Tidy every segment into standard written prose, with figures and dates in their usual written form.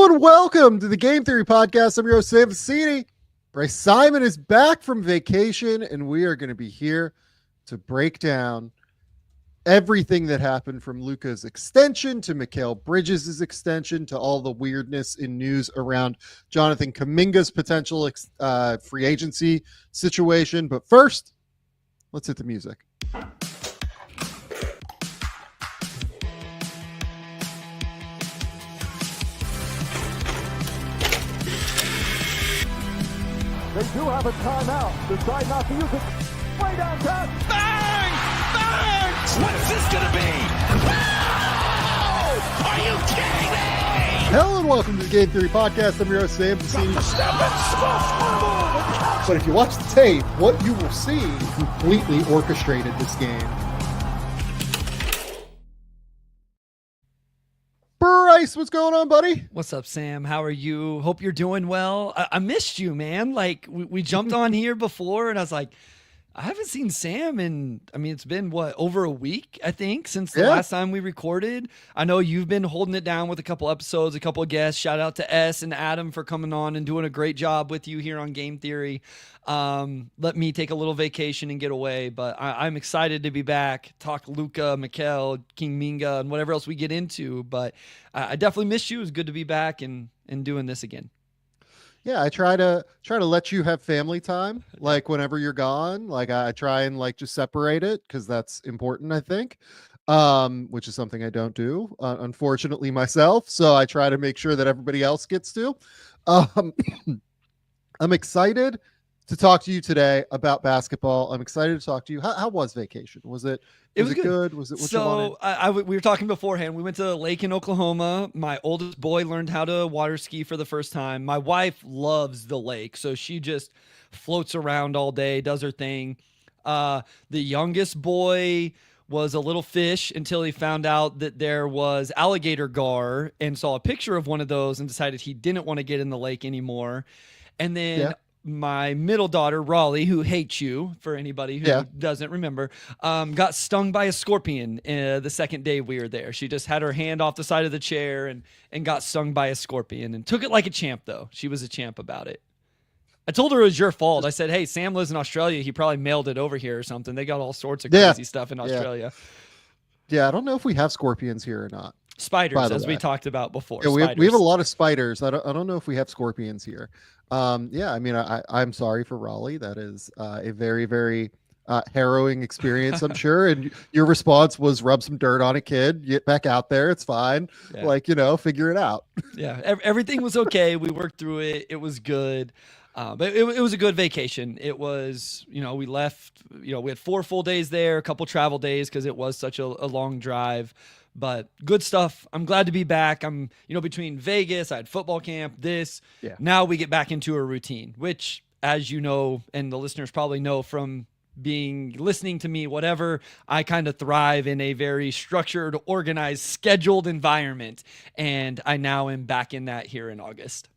Hello and welcome to the Game Theory Podcast. I'm your host, Vecenie. Bryce Simon is back from vacation, and we are going to be here to break down everything that happened from Luka's extension to Mikal Bridges' extension to all the weirdness in news around Jonathan Kuminga's potential free agency situation. But first, let's hit the music. They do have a timeout. Decide not to use it. Way downtown. Bang! Bang! What's this gonna be? Wow! Are you kidding me? Hello and welcome to the Game Theory Podcast. I'm your host, Sam Vecenie. But if you watch the tape, what you will see completely orchestrated this game. Bryce, what's going on, buddy? What's up, Sam? How are you? Hope you're doing well. I missed you, man. Like, we jumped on here before, and I was like, I haven't seen Sam in, it's been, over a week, I think, since the last time we recorded. I know you've been holding it down with a couple episodes, a couple of guests. Shout out to S and Adam for coming on and doing a great job with you here on Game Theory. Let me take a little vacation and get away, but I'm excited to be back, talk Luka, Mikal, Kuminga, and whatever else we get into. But I definitely missed you. It was good to be back and doing this again. Yeah, I try to let you have family time, like whenever you're gone. Like I try and just separate it because that's important, I think, which is something I don't do, unfortunately, myself. So I try to make sure that everybody else gets to. I'm excited to talk to you today about basketball. I'm excited to talk to you. How was vacation? Was it good? Was it what you wanted? We were talking beforehand. We went to a lake in Oklahoma. My oldest boy learned how to water ski for the first time. My wife loves the lake, so she just floats around all day, does her thing. The youngest boy was a little fish until he found out that there was alligator gar and saw a picture of one of those and decided he didn't want to get in the lake anymore. And then my middle daughter, Raleigh, who hates you, for anybody who doesn't remember, got stung by a scorpion the second day we were there. She just had her hand off the side of the chair and got stung by a scorpion and took it like a champ, though. She was a champ about it. I told her it was your fault. I said, hey, Sam lives in Australia. He probably mailed it over here or something. They got all sorts of crazy stuff in Australia. Yeah, I don't know if we have scorpions here or not. Spiders, as we talked about before. Yeah, we have a lot of spiders. I don't know if we have scorpions here. I'm sorry for Raleigh. That is a very, very harrowing experience, I'm sure. And your response was rub some dirt on a kid, get back out there. It's fine. Yeah. Figure it out. Yeah. Everything was okay. We worked through it. It was good. But it was a good vacation. It was, we left, we had 4 full days there, a couple travel days because it was such a long drive. But good stuff. I'm glad to be back. I'm, between Vegas, I had football camp, Now we get back into a routine, which, as you know, and the listeners probably know from listening to me, whatever, I kind of thrive in a very structured, organized, scheduled environment. And I now am back in that here in August.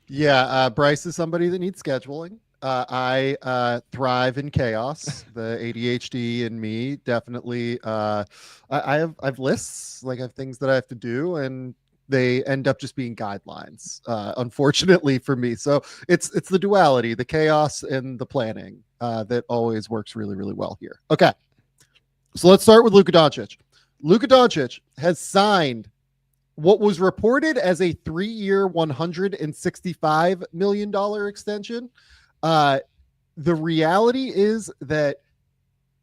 Yeah. Bryce is somebody that needs scheduling. I thrive in chaos. The ADHD in me definitely. I have lists, I have things that I have to do, and they end up just being guidelines. Unfortunately for me, so it's the duality, the chaos and the planning that always works really, really well here. Okay, so let's start with Luka Doncic. Luka Doncic has signed what was reported as a 3-year, $165 million extension. The reality is that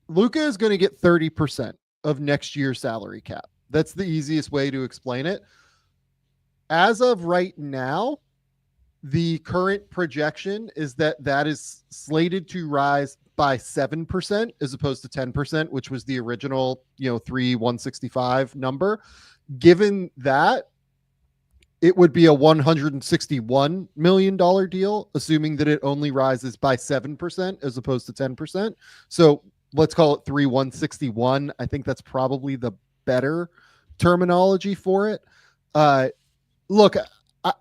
Luka is going to get 30% of next year's salary cap. That's the easiest way to explain it. As of right now, the current projection is that is slated to rise by 7% as opposed to 10%, which was the original, 165 number. Given that, it would be a $161 million deal, assuming that it only rises by 7% as opposed to 10%. So let's call it 161. I think that's probably the better terminology for it. Look,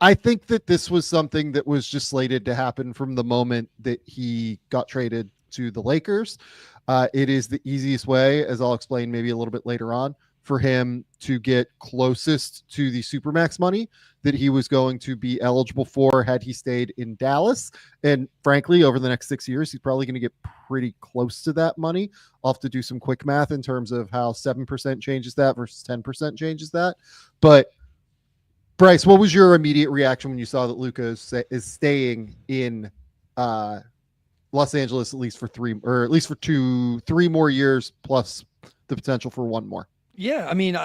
I think that this was something that was just slated to happen from the moment that he got traded to the Lakers. It is the easiest way, as I'll explain maybe a little bit later on, for him to get closest to the Supermax money that he was going to be eligible for had he stayed in Dallas. And frankly, over the next 6 years, he's probably going to get pretty close to that money. I'll have to do some quick math in terms of how 7% changes that versus 10% changes that. But Bryce, what was your immediate reaction when you saw that Luka is staying in Los Angeles at least for 3 more years plus the potential for 1 more? Yeah, I mean,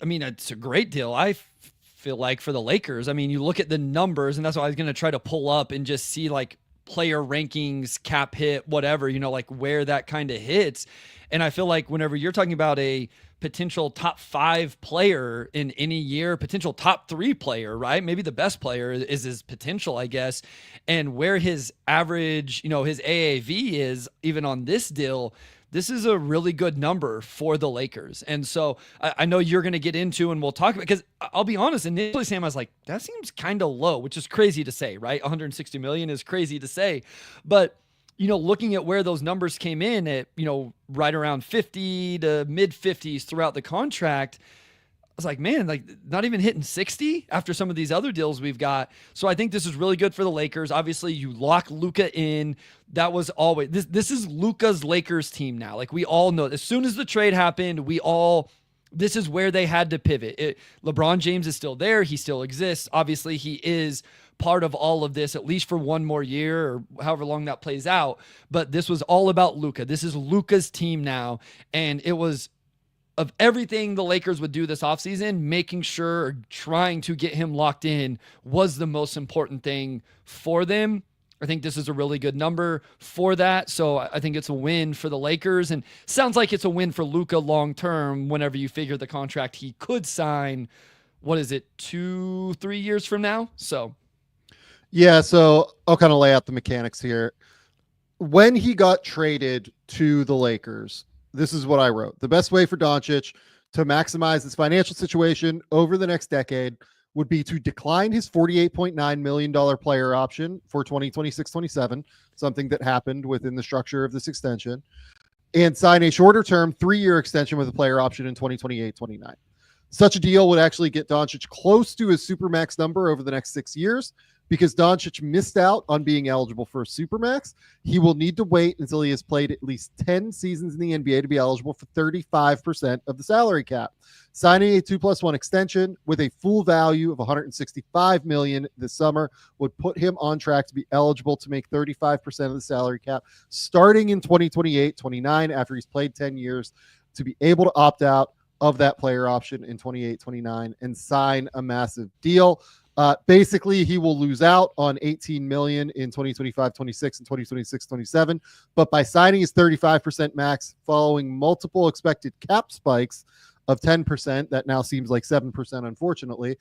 it's a great deal. I feel like for the Lakers. I mean, you look at the numbers, and that's what I was going to try to pull up and just see like player rankings, cap hit, whatever, like where that kind of hits. And I feel like whenever you're talking about a potential top 5 player in any year, potential top 3 player, right? Maybe the best player is his potential, I guess. And where his average, his AAV is even on this deal, this is a really good number for the Lakers. And so I know you're going to get into, and we'll talk about, because I'll be honest, initially, Sam, I was like, that seems kind of low, which is crazy to say, right? 160 million is crazy to say. But, looking at where those numbers came in at, right around 50 to mid 50s throughout the contract, I was like, man, like not even hitting 60 after some of these other deals we've got. So I think this is really good for the Lakers. Obviously, you lock Luka in. That was always this is Luka's Lakers team now. Like we all know, as soon as the trade happened, this is where they had to pivot. LeBron James is still there. He still exists. Obviously, he is part of all of this, at least for 1 more year or however long that plays out. But this was all about Luka. This is Luka's team now. And it was, of everything the Lakers would do this offseason, making sure or trying to get him locked in was the most important thing for them. I think this is a really good number for that. So I think it's a win for the Lakers, and sounds like it's a win for Luka long-term whenever you figure the contract he could sign, 2-3 years from now? So. Yeah, so I'll kind of lay out the mechanics here. When he got traded to the Lakers, this is what I wrote. The best way for Doncic to maximize his financial situation over the next decade would be to decline his $48.9 million player option for 2026-27, something that happened within the structure of this extension, and sign a shorter-term 3-year extension with a player option in 2028-29. Such a deal would actually get Doncic close to his Supermax number over the next 6 years. Because Doncic missed out on being eligible for a Supermax, he will need to wait until he has played at least 10 seasons in the NBA to be eligible for 35% of the salary cap. Signing a 2+1 extension with a full value of $165 million this summer would put him on track to be eligible to make 35% of the salary cap starting in 2028-29 after he's played 10 years, to be able to opt out of that player option in 28-29 and sign a massive deal. Basically, he will lose out on $18 million in 2025-26 and 2026-27, but by signing his 35% max following multiple expected cap spikes of 10%, that now seems like 7%, unfortunately,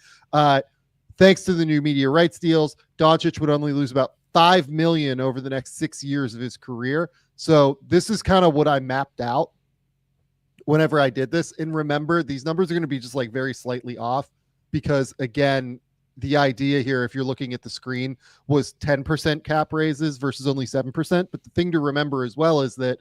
thanks to the new media rights deals, Doncic would only lose about $5 million over the next 6 years of his career. So this is kind of what I mapped out whenever I did this. And remember, these numbers are going to be just like very slightly off because, again, the idea here, if you're looking at the screen, was 10% cap raises versus only 7%. But the thing to remember as well is that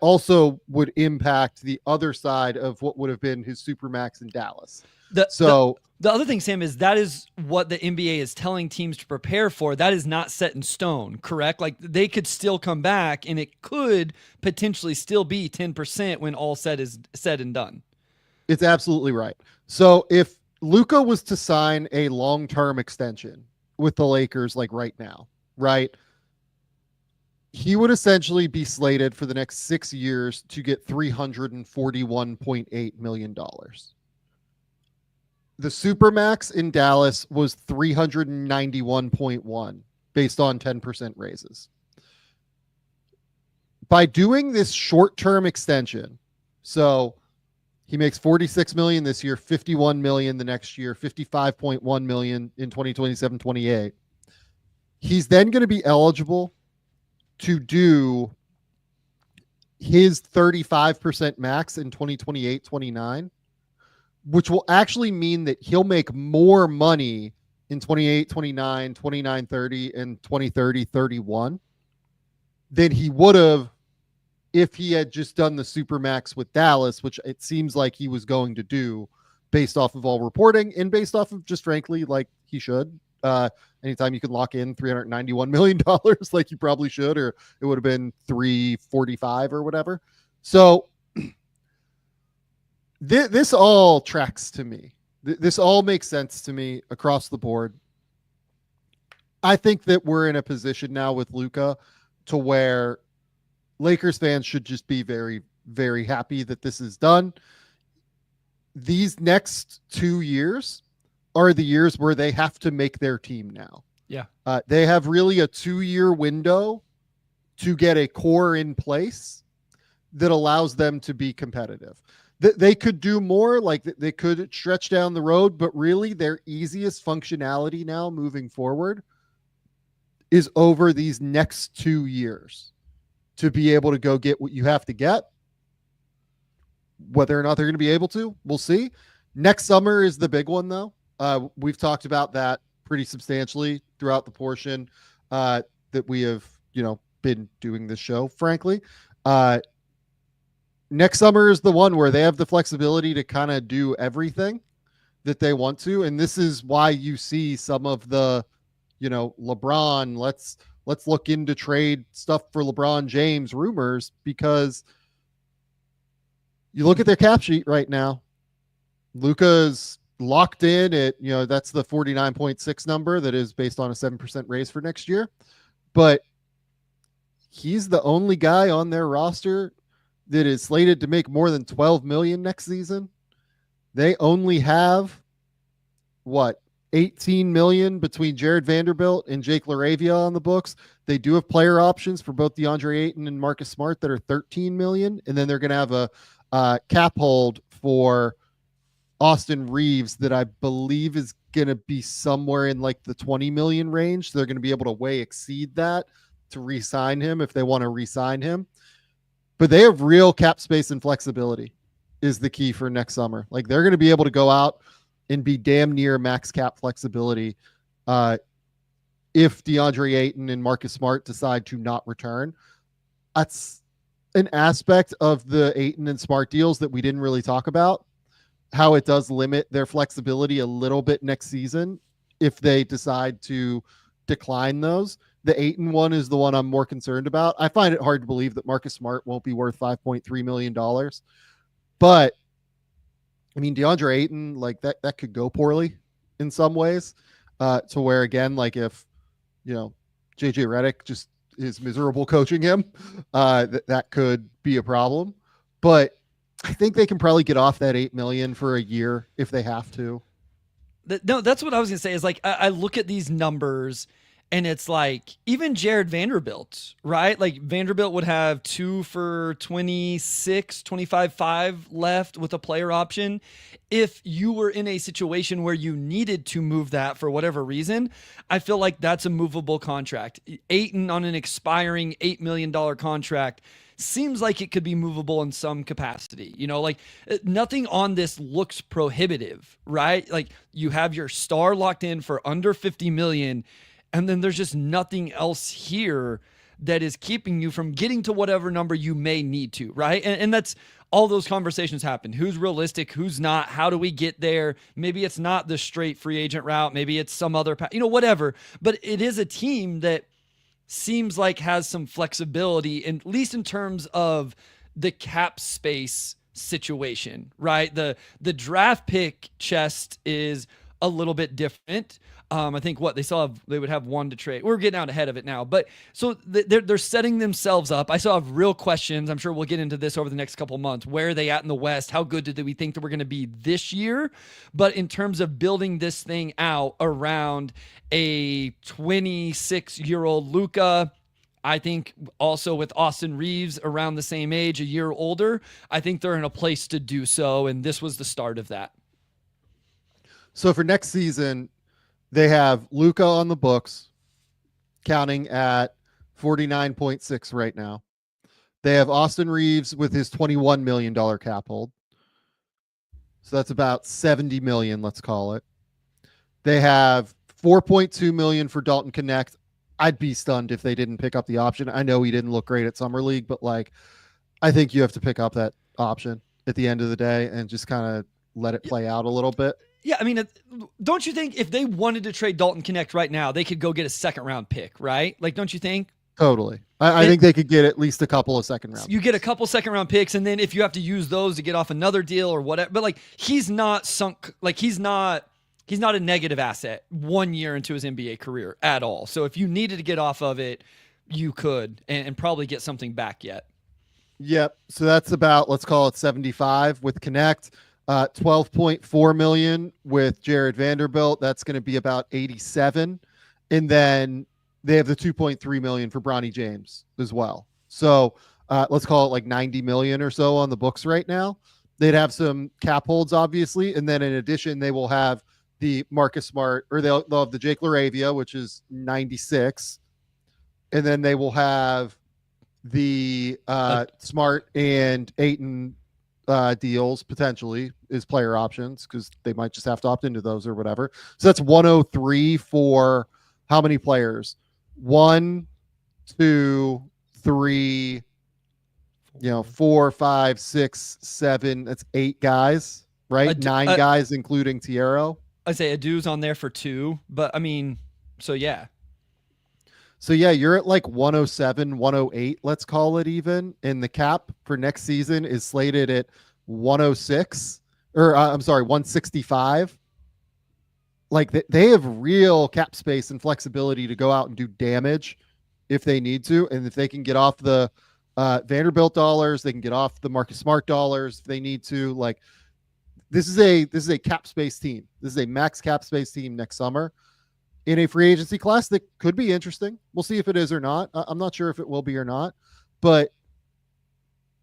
also would impact the other side of what would have been his Supermax in Dallas. The other thing, Sam, is that is what the NBA is telling teams to prepare for. That is not set in stone, correct? Like they could still come back and it could potentially still be 10% when all said and done. It's absolutely right. So if Luka was to sign a long-term extension with the Lakers, like right now, right? He would essentially be slated for the next 6 years to get $341.8 million. The Supermax in Dallas was 391.1 based on 10% raises. By doing this short-term extension, so he makes $46 million this year, $51 million the next year, $55.1 million in 2027-28. He's then going to be eligible to do his 35% max in 2028-29, which will actually mean that he'll make more money in 28-29, 29-30, and 2030-31 than he would have if he had just done the Supermax with Dallas, which it seems like he was going to do based off of all reporting and based off of just frankly, like he should. Anytime you can lock in $391 million, like you probably should, or it would have been 345 or whatever. So this all tracks to me. This all makes sense to me across the board. I think that we're in a position now with Luka to where Lakers fans should just be very, very happy that this is done. These next 2 years are the years where they have to make their team now. Yeah. They have really a 2-year window to get a core in place that allows them to be competitive. They could do more, like they could stretch down the road, but really their easiest functionality now moving forward is over these next 2 years to be able to go get what you have to get. Whether or not they're going to be able to, we'll see. Next summer is the big one, though. We've talked about that pretty substantially throughout the portion that we have, been doing this show, frankly. Next summer is the one where they have the flexibility to kind of do everything that they want to. And this is why you see some of the, LeBron, let's look into trade stuff for LeBron James rumors, because you look at their cap sheet right now. Luka's locked in at, that's the 49.6 number that is based on a 7% raise for next year. But he's the only guy on their roster that is slated to make more than 12 million next season. They only have 18 million between Jared Vanderbilt and Jake LaRavia on the books. They do have player options for both DeAndre Ayton and Marcus Smart that are 13 million. And then they're going to have a cap hold for Austin Reeves that I believe is going to be somewhere in like the 20 million range. So they're going to be able to way exceed that to re-sign him if they want to re-sign him. But they have real cap space and flexibility is the key for next summer. Like they're going to be able to go out and be damn near max cap flexibility if DeAndre Ayton and Marcus Smart decide to not return. That's an aspect of the Ayton and Smart deals that we didn't really talk about, how it does limit their flexibility a little bit next season if they decide to decline those. The Ayton one is the one I'm more concerned about. I find it hard to believe that Marcus Smart won't be worth $5.3 million. But, I mean, DeAndre Ayton, like that could go poorly in some ways to where, again, like if, JJ Redick just is miserable coaching him, that could be a problem. But I think they can probably get off that $8 million for a year if they have to. No, that's what I was going to say is like, I look at these numbers and it's like even Jared Vanderbilt, right? Like Vanderbilt would have 2 for 26, 25.5 left with a player option. If you were in a situation where you needed to move that for whatever reason, I feel like that's a movable contract. Ayton on an expiring $8 million contract seems like it could be movable in some capacity. Like nothing on this looks prohibitive, right? Like you have your star locked in for under 50 million, and then there's just nothing else here that is keeping you from getting to whatever number you may need to, right? And that's all those conversations happen. Who's realistic? Who's not? How do we get there? Maybe it's not the straight free agent route. Maybe it's some other path, whatever. But it is a team that seems like has some flexibility, at least in terms of the cap space situation, right? The draft pick chest is a little bit different. I think they would have one to trade. We're getting out ahead of it now, but so they're setting themselves up. I still have real questions. I'm sure we'll get into this over the next couple of months. Where are they at in the West? How good do we think that we're going to be this year? But in terms of building this thing out around a 26-year-old Luka, I think also with Austin Reeves around the same age, a year older, I think they're in a place to do so. And this was the start of that. So for next season, they have Luka on the books, counting at 49.6 right now. They have Austin Reeves with his $21 million cap hold. So that's about 70 million, let's call it. They have 4.2 million for Dalton Connect. I'd be stunned if they didn't pick up the option. I know he didn't look great at Summer League, but like I think you have to pick up that option at the end of the day and just kind of let it play out a little bit. Yeah, I mean, don't you think if they wanted to trade Dalton Connect right now, they could go get a second round pick, right? Like, don't you think? Totally. I think they could get at least a couple of second rounds. You get a couple second round picks, and then if you have to use those to get off another deal or whatever, but like he's not sunk, like he's not a negative asset 1 year into his NBA career at all. So if you needed to get off of it, you could and probably get something back yet. Yep. So that's about, let's call it 75 with Connect. 12.4 million with Jared Vanderbilt. That's going to be about 87. And then they have the 2.3 million for Bronny James as well. So let's call it like 90 million or so on the books right now. They'd have some cap holds, obviously. And then in addition, they will have the Marcus Smart, or they'll have the Jake LaRavia, which is 96. And then they will have the Smart and Ayton deals potentially is player options, because they might just have to opt into those or whatever. So that's 103 for how many players? 1, 2, 3, 4, 5, 6, 7. That's 8 guys, right? 9 guys, including Tiero. I say Adu's on there for 2, but I mean, so yeah. So yeah, you're at like 107, 108, let's call it even. And the cap for next season is slated at 106, or I'm sorry, 165. Like they have real cap space and flexibility to go out and do damage if they need to. And if they can get off the Vanderbilt dollars, they can get off the Marcus Smart dollars if they need to. Like this is a cap space team. This is a max cap space team next summer in a free agency class that could be interesting. We'll see if it is or not. I'm not sure if it will be or not, but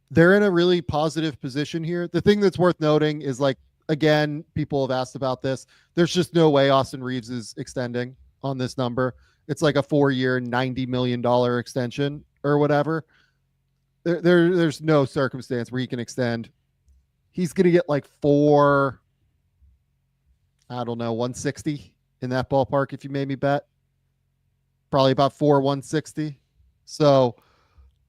they're in a really positive position here. The thing that's worth noting is, like, again, people have asked about this. There's just no way Austin Reeves is extending on this number. It's like a 4-year, $90 million extension or whatever. There's no circumstance where he can extend. He's going to get like 160 in that ballpark if you made me bet. Probably about 160. So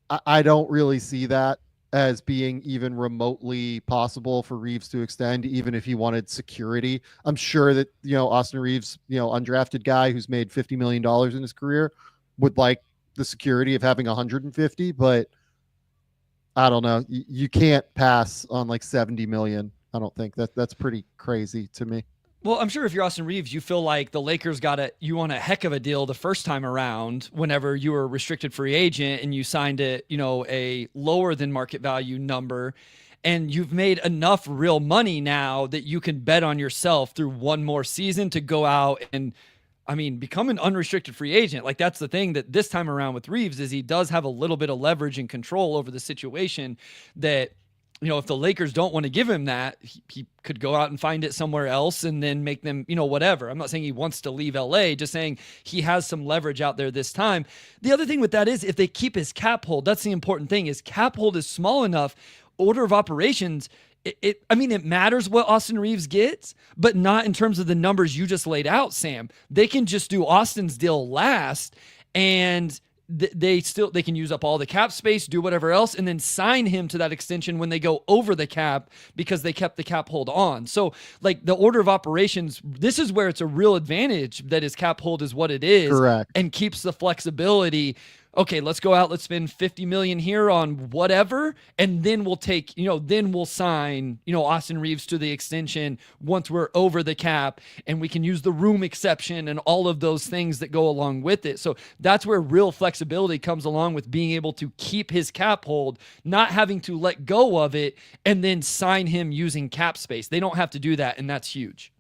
I don't really see that as being even remotely possible for Reeves to extend, even if he wanted security. I'm sure that, Austin Reeves, undrafted guy who's made $50 million in his career, would like the security of having 150, but I don't know. You can't pass on like 70 million. I don't think that's pretty crazy to me. Well, I'm sure if you're Austin Reeves, you feel like the Lakers you want a heck of a deal the first time around whenever you were a restricted free agent and you signed it, a lower than market value number, and you've made enough real money now that you can bet on yourself through one more season to go out and, become an unrestricted free agent. Like, that's the thing that this time around with Reeves is he does have a little bit of leverage and control over the situation that, if the Lakers don't want to give him that, he could go out and find it somewhere else and then make them, whatever. I'm not saying he wants to leave LA, just saying he has some leverage out there this time. The other thing with that is if they keep his cap hold, that's the important thing, is cap hold is small enough, order of operations. It matters what Austin Reeves gets, but not in terms of the numbers you just laid out, Sam. They can just do Austin's deal last, and they can use up all the cap space, do whatever else, and then sign him to that extension when they go over the cap because they kept the cap hold on. So, like, the order of operations, this is where it's a real advantage that his cap hold is what it is. Correct. And keeps the flexibility. Okay, let's go out, let's spend $50 million here on whatever, and then we'll take, then we'll sign, Austin Reeves to the extension once we're over the cap, and we can use the room exception and all of those things that go along with it. So that's where real flexibility comes along with being able to keep his cap hold, not having to let go of it and then sign him using cap space. They don't have to do that, and that's huge.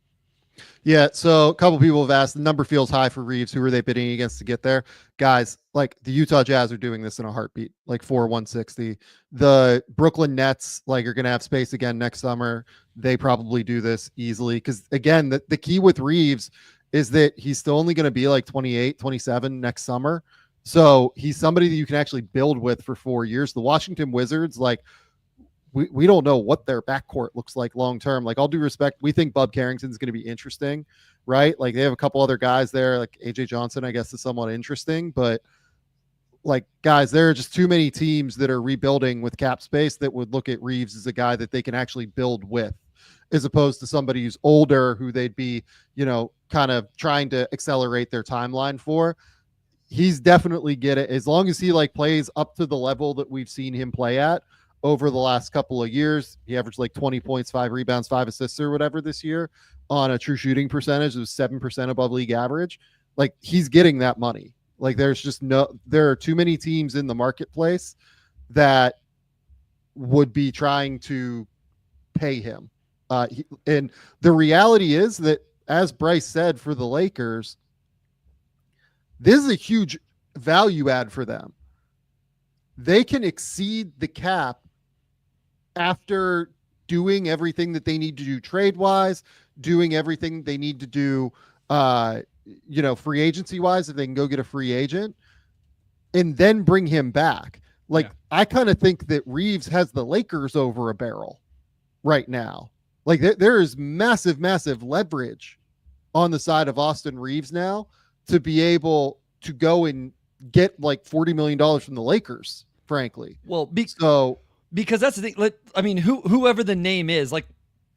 Yeah, so a couple people have asked, the number feels high for Reeves. Who are they bidding against to get there? Guys, like the Utah Jazz are doing this in a heartbeat, like 160. The Brooklyn Nets, like, are going to have space again next summer. They probably do this easily because, again, the key with Reeves is that he's still only going to be like 28, 27 next summer. So he's somebody that you can actually build with for 4 years. The Washington Wizards, like, we don't know what their backcourt looks like long term. Like, all due respect, we think Bub Carrington's going to be interesting, right? Like, they have a couple other guys there, like AJ Johnson, I guess, is somewhat interesting, but like, guys, there are just too many teams that are rebuilding with cap space that would look at Reeves as a guy that they can actually build with, as opposed to somebody who's older who they'd be, kind of trying to accelerate their timeline for. He's definitely get it as long as he like plays up to the level that we've seen him play at over the last couple of years. He averaged like 20 points, 5 rebounds, 5 assists or whatever this year on a true shooting percentage. It was 7% above league average. Like, he's getting that money. Like, there are too many teams in the marketplace that would be trying to pay him. And the reality is that, as Bryce said, for the Lakers, this is a huge value add for them. They can exceed the cap after doing everything that they need to do trade-wise, doing everything they need to do, free agency-wise, if they can go get a free agent, and then bring him back. Like, yeah. I kind of think that Reeves has the Lakers over a barrel right now. Like, there is massive, massive leverage on the side of Austin Reeves now to be able to go and get like $40 million from the Lakers, frankly. Well, because that's the thing. Whoever the name is, like,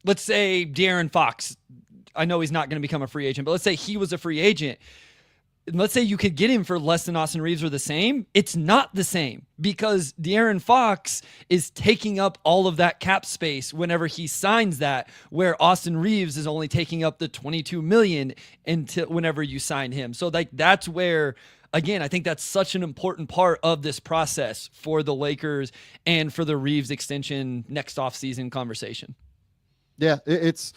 let's say De'Aaron Fox. I know he's not going to become a free agent, but let's say he was a free agent. Let's say you could get him for less than Austin Reeves or the same. It's not the same because De'Aaron Fox is taking up all of that cap space whenever he signs that, where Austin Reeves is only taking up the $22 million until whenever you sign him. So like, that's where, again, I think that's such an important part of this process for the Lakers and for the Reeves extension next offseason conversation. Yeah, it's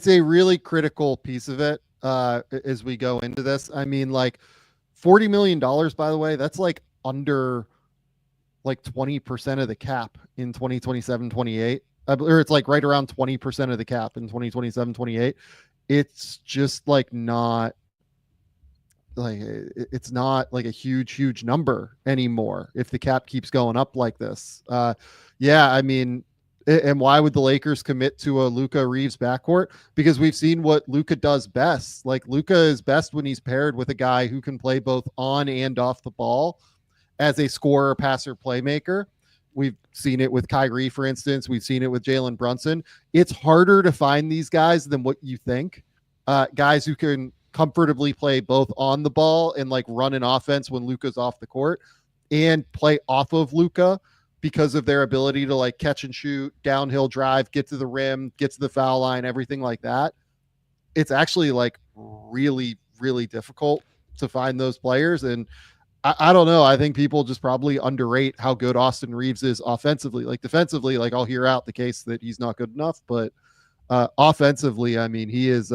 a really critical piece of it. As we go into this, I mean, like, $40 million, by the way, that's like under like 20% of the cap in 2027-28, or it's like right around 20% of the cap in 2027-28. It's just like not like, it's not like a huge number anymore if the cap keeps going up like this. Yeah, I mean, and why would the Lakers commit to a Luka Reeves backcourt? Because we've seen what Luka does best. Like, Luka is best when he's paired with a guy who can play both on and off the ball as a scorer, passer, playmaker. We've seen it with Kyrie, for instance. We've seen it with Jalen Brunson. It's harder to find these guys than what you think. Guys who can comfortably play both on the ball and like run an offense when Luka's off the court and play off of Luka, because of their ability to like catch and shoot, downhill drive, get to the rim, get to the foul line, everything like that. It's actually like really, really difficult to find those players. And I don't know. I think people just probably underrate how good Austin Reeves is offensively. Like, defensively, like, I'll hear out the case that he's not good enough, but offensively, I mean, he's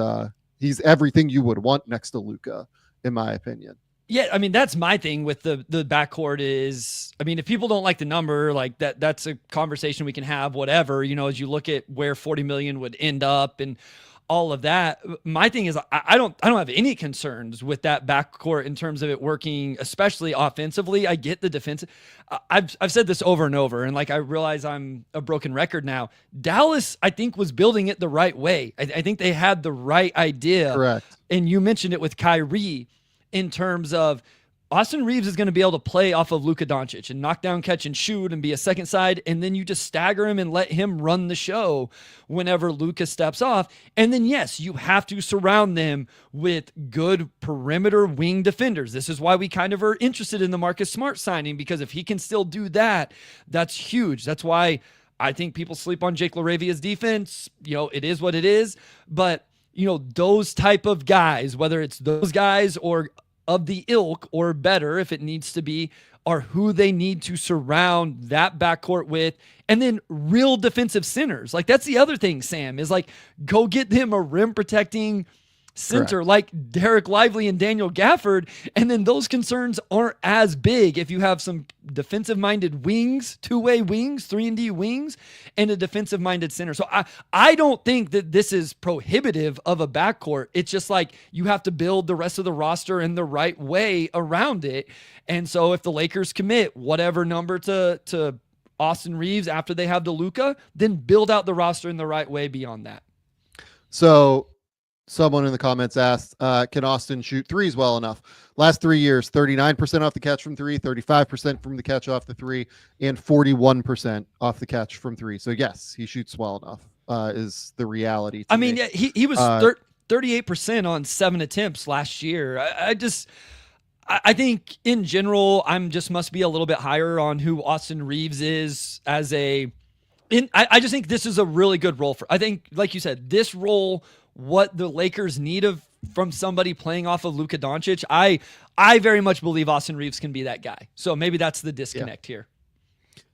everything you would want next to Luka, in my opinion. Yeah, I mean, that's my thing with the backcourt is, I mean, if people don't like the number, like that's a conversation we can have, whatever, as you look at where 40 million would end up and all of that. My thing is, I don't have any concerns with that backcourt in terms of it working, especially offensively. I get the defensive. I've said this over and over, and like, I realize I'm a broken record now. Dallas, I think, was building it the right way. I think they had the right idea. Correct. And you mentioned it with Kyrie, in terms of Austin Reeves is going to be able to play off of Luka Doncic and knock down, catch, and shoot and be a second side. And then you just stagger him and let him run the show whenever Luka steps off. And then, yes, you have to surround them with good perimeter wing defenders. This is why we kind of are interested in the Marcus Smart signing, because if he can still do that, that's huge. That's why I think people sleep on Jake LaRavia's defense. It is what it is. But those type of guys, whether it's those guys or of the ilk or better, if it needs to be, are who they need to surround that backcourt with. And then real defensive centers. Like, that's the other thing, Sam, is like, go get them a rim protecting center. Correct. Like Derek Lively and Daniel Gafford, and then those concerns aren't as big if you have some defensive-minded wings, two-way wings, 3-and-D wings, and a defensive-minded center. So I don't think that this is prohibitive of a backcourt. It's just like, you have to build the rest of the roster in the right way around it. And so if the Lakers commit whatever number to Austin Reeves after they have the Luka, then build out the roster in the right way beyond that. So Someone in the comments asked, can Austin shoot threes well enough? Last 3 years, 39% off the catch from three, 35% from the catch off the three, and 41% off the catch from three. So yes, he shoots well enough, is the reality. I mean, yeah, he was 38% on 7 attempts last year. I think in general, must be a little bit higher on who Austin Reeves is as I just think this is a really good role I think, like you said, this role, what the Lakers need from somebody playing off of Luka Doncic. I very much believe Austin Reeves can be that guy. So maybe that's the disconnect here.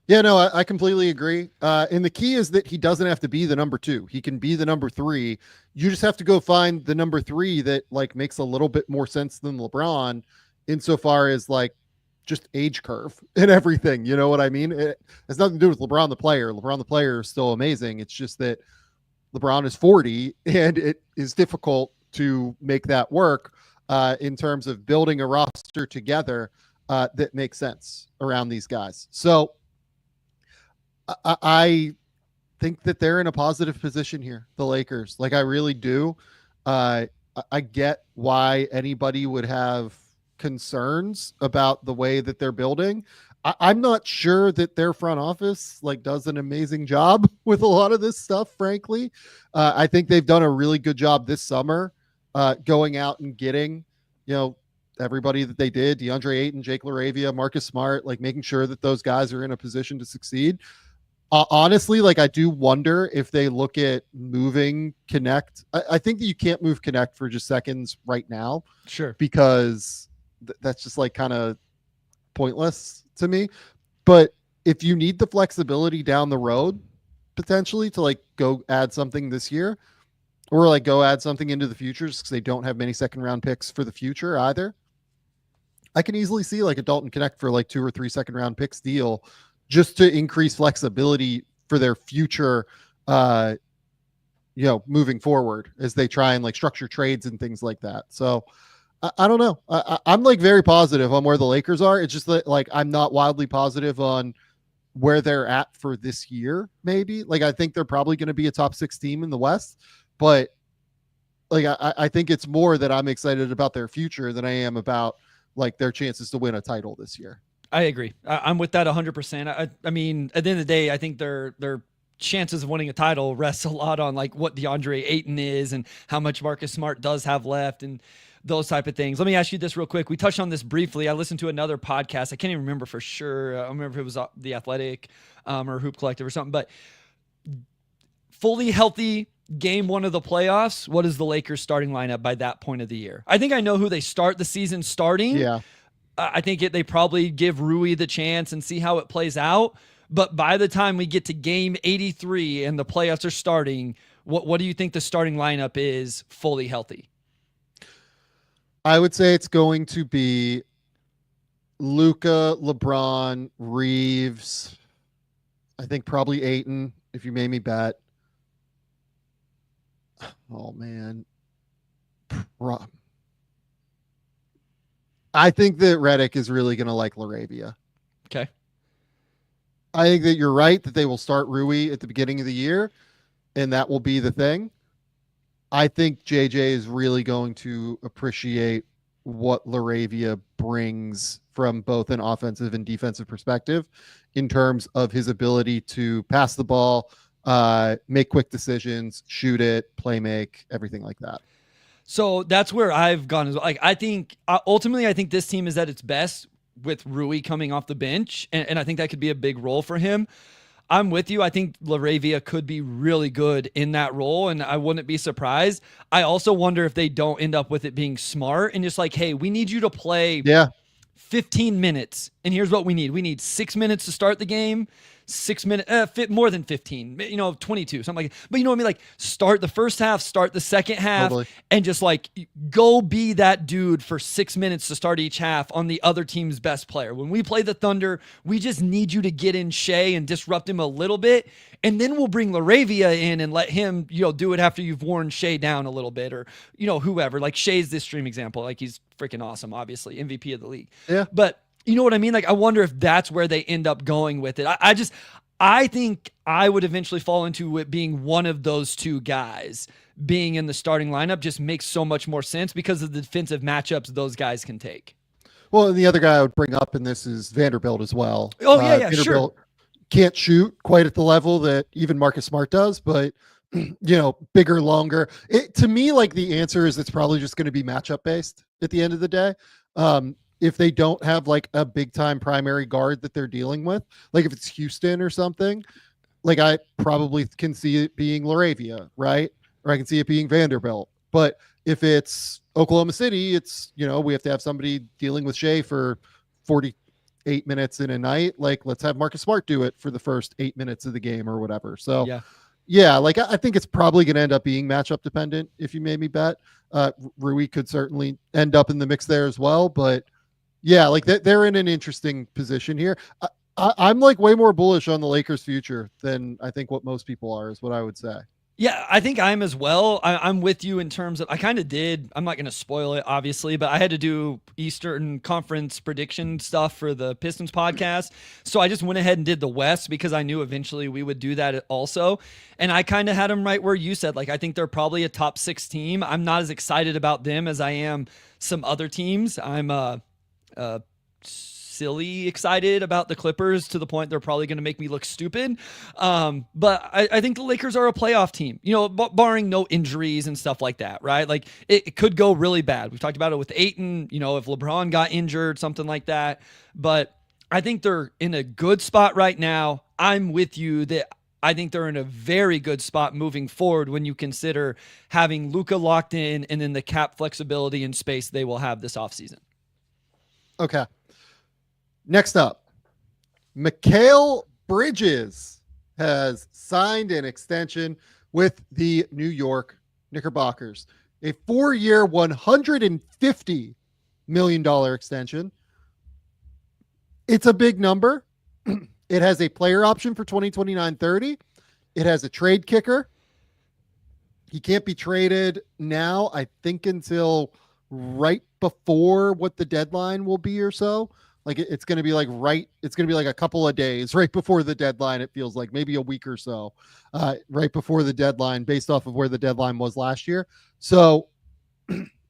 Yeah, no, I completely agree. And the key is that he doesn't have to be the number 2. He can be the number 3. You just have to go find the number 3 that like makes a little bit more sense than LeBron insofar as like just age curve and everything. You know what I mean? It has nothing to do with LeBron the player. LeBron the player is still amazing. It's just that LeBron is 40 and it is difficult to make that work in terms of building a roster together that makes sense around these guys. So I think that they're in a positive position here, the Lakers. Like, I really do. I get why anybody would have concerns about the way that they're building. I'm not sure that their front office like does an amazing job with a lot of this stuff, frankly. I think they've done a really good job this summer going out and getting, everybody that they did, DeAndre Ayton, Jake LaRavia, Marcus Smart, like making sure that those guys are in a position to succeed. Honestly, like I do wonder if they look at moving Connect. I think that you can't move Connect for just seconds right now. Sure. Because that's just like kind of pointless to me. But if you need the flexibility down the road, potentially to like go add something this year or like go add something into the future just because they don't have many second round picks for the future either, I can easily see like a Dalton Connect for like 2 or 3 second round picks deal just to increase flexibility for their future, moving forward as they try and like structure trades and things like that. So I don't know. I'm like very positive on where the Lakers are. It's just that like I'm not wildly positive on where they're at for this year. Maybe like I think they're probably going to be a top 6 team in the West, but like I think it's more that I'm excited about their future than I am about like their chances to win a title this year. I agree. I'm with that 100%. I mean, at the end of the day, I think their chances of winning a title rests a lot on like what DeAndre Ayton is and how much Marcus Smart does have left and those type of things. Let me ask you this real quick. We touched on this briefly. I listened to another podcast. I can't even remember for sure. I don't remember if it was The Athletic or Hoop Collective or something, but fully healthy game 1 of the playoffs. What is the Lakers starting lineup by that point of the year? I think I know who they start the season starting. Yeah. I think they probably give Rui the chance and see how it plays out. But by the time we get to game 83 and the playoffs are starting, what do you think the starting lineup is fully healthy? I would say it's going to be Luka, LeBron, Reeves. I think probably Ayton, if you made me bet. Oh, man. I think that Redick is really going to like LaRavia. Okay. I think that you're right that they will start Rui at the beginning of the year, and that will be the thing. I think JJ is really going to appreciate what LaRavia brings from both an offensive and defensive perspective in terms of his ability to pass the ball, make quick decisions, shoot it, play make, everything like that. So that's where I've gone as well. Like, I think ultimately, I think this team is at its best with Rui coming off the bench. And I think that could be a big role for him. I'm with you. I think LaRavia could be really good in that role, and I wouldn't be surprised. I also wonder if they don't end up with it being Smart and just like, hey, we need you to play 15 minutes, and here's what we need. We need 6 minutes to start the game, 6 minutes, more than 15, 22, something like that. But you know what I mean? Like, start the first half, start the second half, totally. And just like go be that dude for 6 minutes to start each half on the other team's best player. When we play the Thunder, we just need you to get in Shea and disrupt him a little bit. And then we'll bring LaRavia in and let him, do it after you've worn Shea down a little bit, or, whoever. Like, Shea's this stream example. Like, he's freaking awesome, obviously, MVP of the league. Yeah. But you know what I mean? Like, I wonder if that's where they end up going with it. I think I would eventually fall into it being one of those two guys being in the starting lineup. Just makes so much more sense because of the defensive matchups those guys can take. Well, and the other guy I would bring up in this is Vanderbilt as well. Oh, yeah, Vanderbilt can't shoot quite at the level that even Marcus Smart does, but bigger, longer. To me, like, the answer is it's probably just going to be matchup based at the end of the day. If they don't have like a big time primary guard that they're dealing with, like if it's Houston or something, like I probably can see it being LaRavia, right? Or I can see it being Vanderbilt. But if it's Oklahoma City, it's, we have to have somebody dealing with Shea for 48 minutes in a night. Like, let's have Marcus Smart do it for the first 8 minutes of the game or whatever. So yeah, like I think it's probably going to end up being matchup dependent. If you made me bet, Rui could certainly end up in the mix there as well. But yeah, like they're in an interesting position here. I'm like way more bullish on the Lakers' future than I think what most people are, is what I would say. Yeah, I think I'm as well. I'm with you in terms of, I kind of did, I'm not going to spoil it, obviously, but I had to do Eastern Conference prediction stuff for the Pistons podcast. So I just went ahead and did the West because I knew eventually we would do that also. And I kind of had them right where you said, like, I think they're probably a top 6 team. I'm not as excited about them as I am some other teams. I'm silly excited about the Clippers to the point they're probably going to make me look stupid. But I think the Lakers are a playoff team, barring no injuries and stuff like that, right? Like it could go really bad. We've talked about it with Ayton, if LeBron got injured, something like that. But I think they're in a good spot right now. I'm with you that I think they're in a very good spot moving forward when you consider having Luka locked in and then the cap flexibility and space they will have this offseason. Okay. Next up, Mikal Bridges has signed an extension with the New York Knickerbockers, a 4-year, $150 million extension. It's a big number. It has a player option for 2029-30. It has a trade kicker. He can't be traded now, I think, until right before what the deadline will be or so. Like it's going to be like a couple of days right before the deadline. It feels like maybe a week or so right before the deadline, based off of where the deadline was last year. So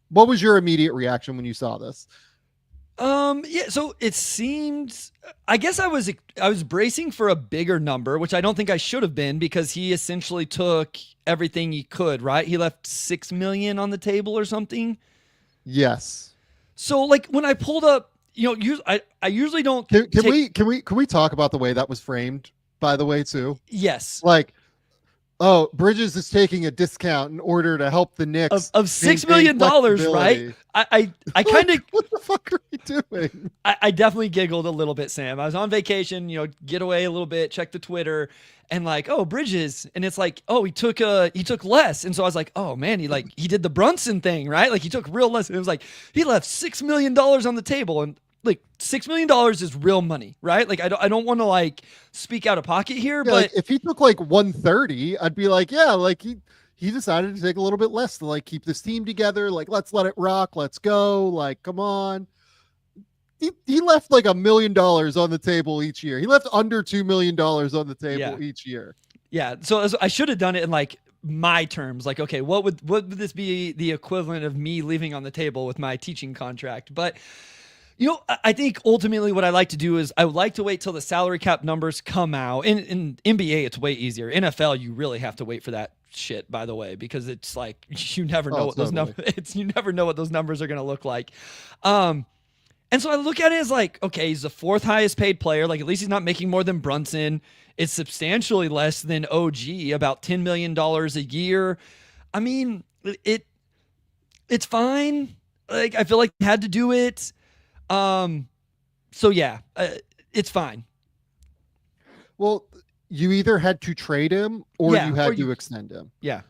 what was your immediate reaction when you saw this? Yeah, so it seems, I guess I was bracing for a bigger number, which I don't think I should have been, because he essentially took everything he could, right? He left $6 million on the table or something. Yes. So like when I pulled up, I usually don't. Can we talk about the way that was framed, by the way, too? Yes. Like, oh, Bridges is taking a discount in order to help the Knicks of $6 million, right? I kind of, what the fuck are we doing? I definitely giggled a little bit, Sam. I was on vacation, get away a little bit, check the Twitter, and like, oh, Bridges, and it's like, oh, he took less, and so I was like, oh man, he did the Brunson thing, right? Like he took real less. And it was like he left $6 million on the table, and like $6 million is real money, right? Like I don't want to like speak out of pocket here, yeah, but like, if he took like 130, I'd be like, yeah, like he decided to take a little bit less to like keep this team together. Like, let's let it rock. Let's go. Like, come on. He left like $1 million on the table each year. He left under $2 million on the table each year. Yeah. So I should have done it in like my terms. Like, okay, what would this be the equivalent of me leaving on the table with my teaching contract? But I think ultimately what I like to do is I would like to wait till the salary cap numbers come out. In NBA, it's way easier. NFL, you really have to wait for that shit, by the way, because it's like you never know what those numbers. You never know what those numbers are going to look like. And so I look at it as like, okay, he's the 4th highest paid player. Like at least he's not making more than Brunson. It's substantially less than OG, about $10 million a year. I mean, it's fine. Like I feel like he had to do it. So yeah, it's fine. Well, you either had to trade him or you had to extend him. Yeah.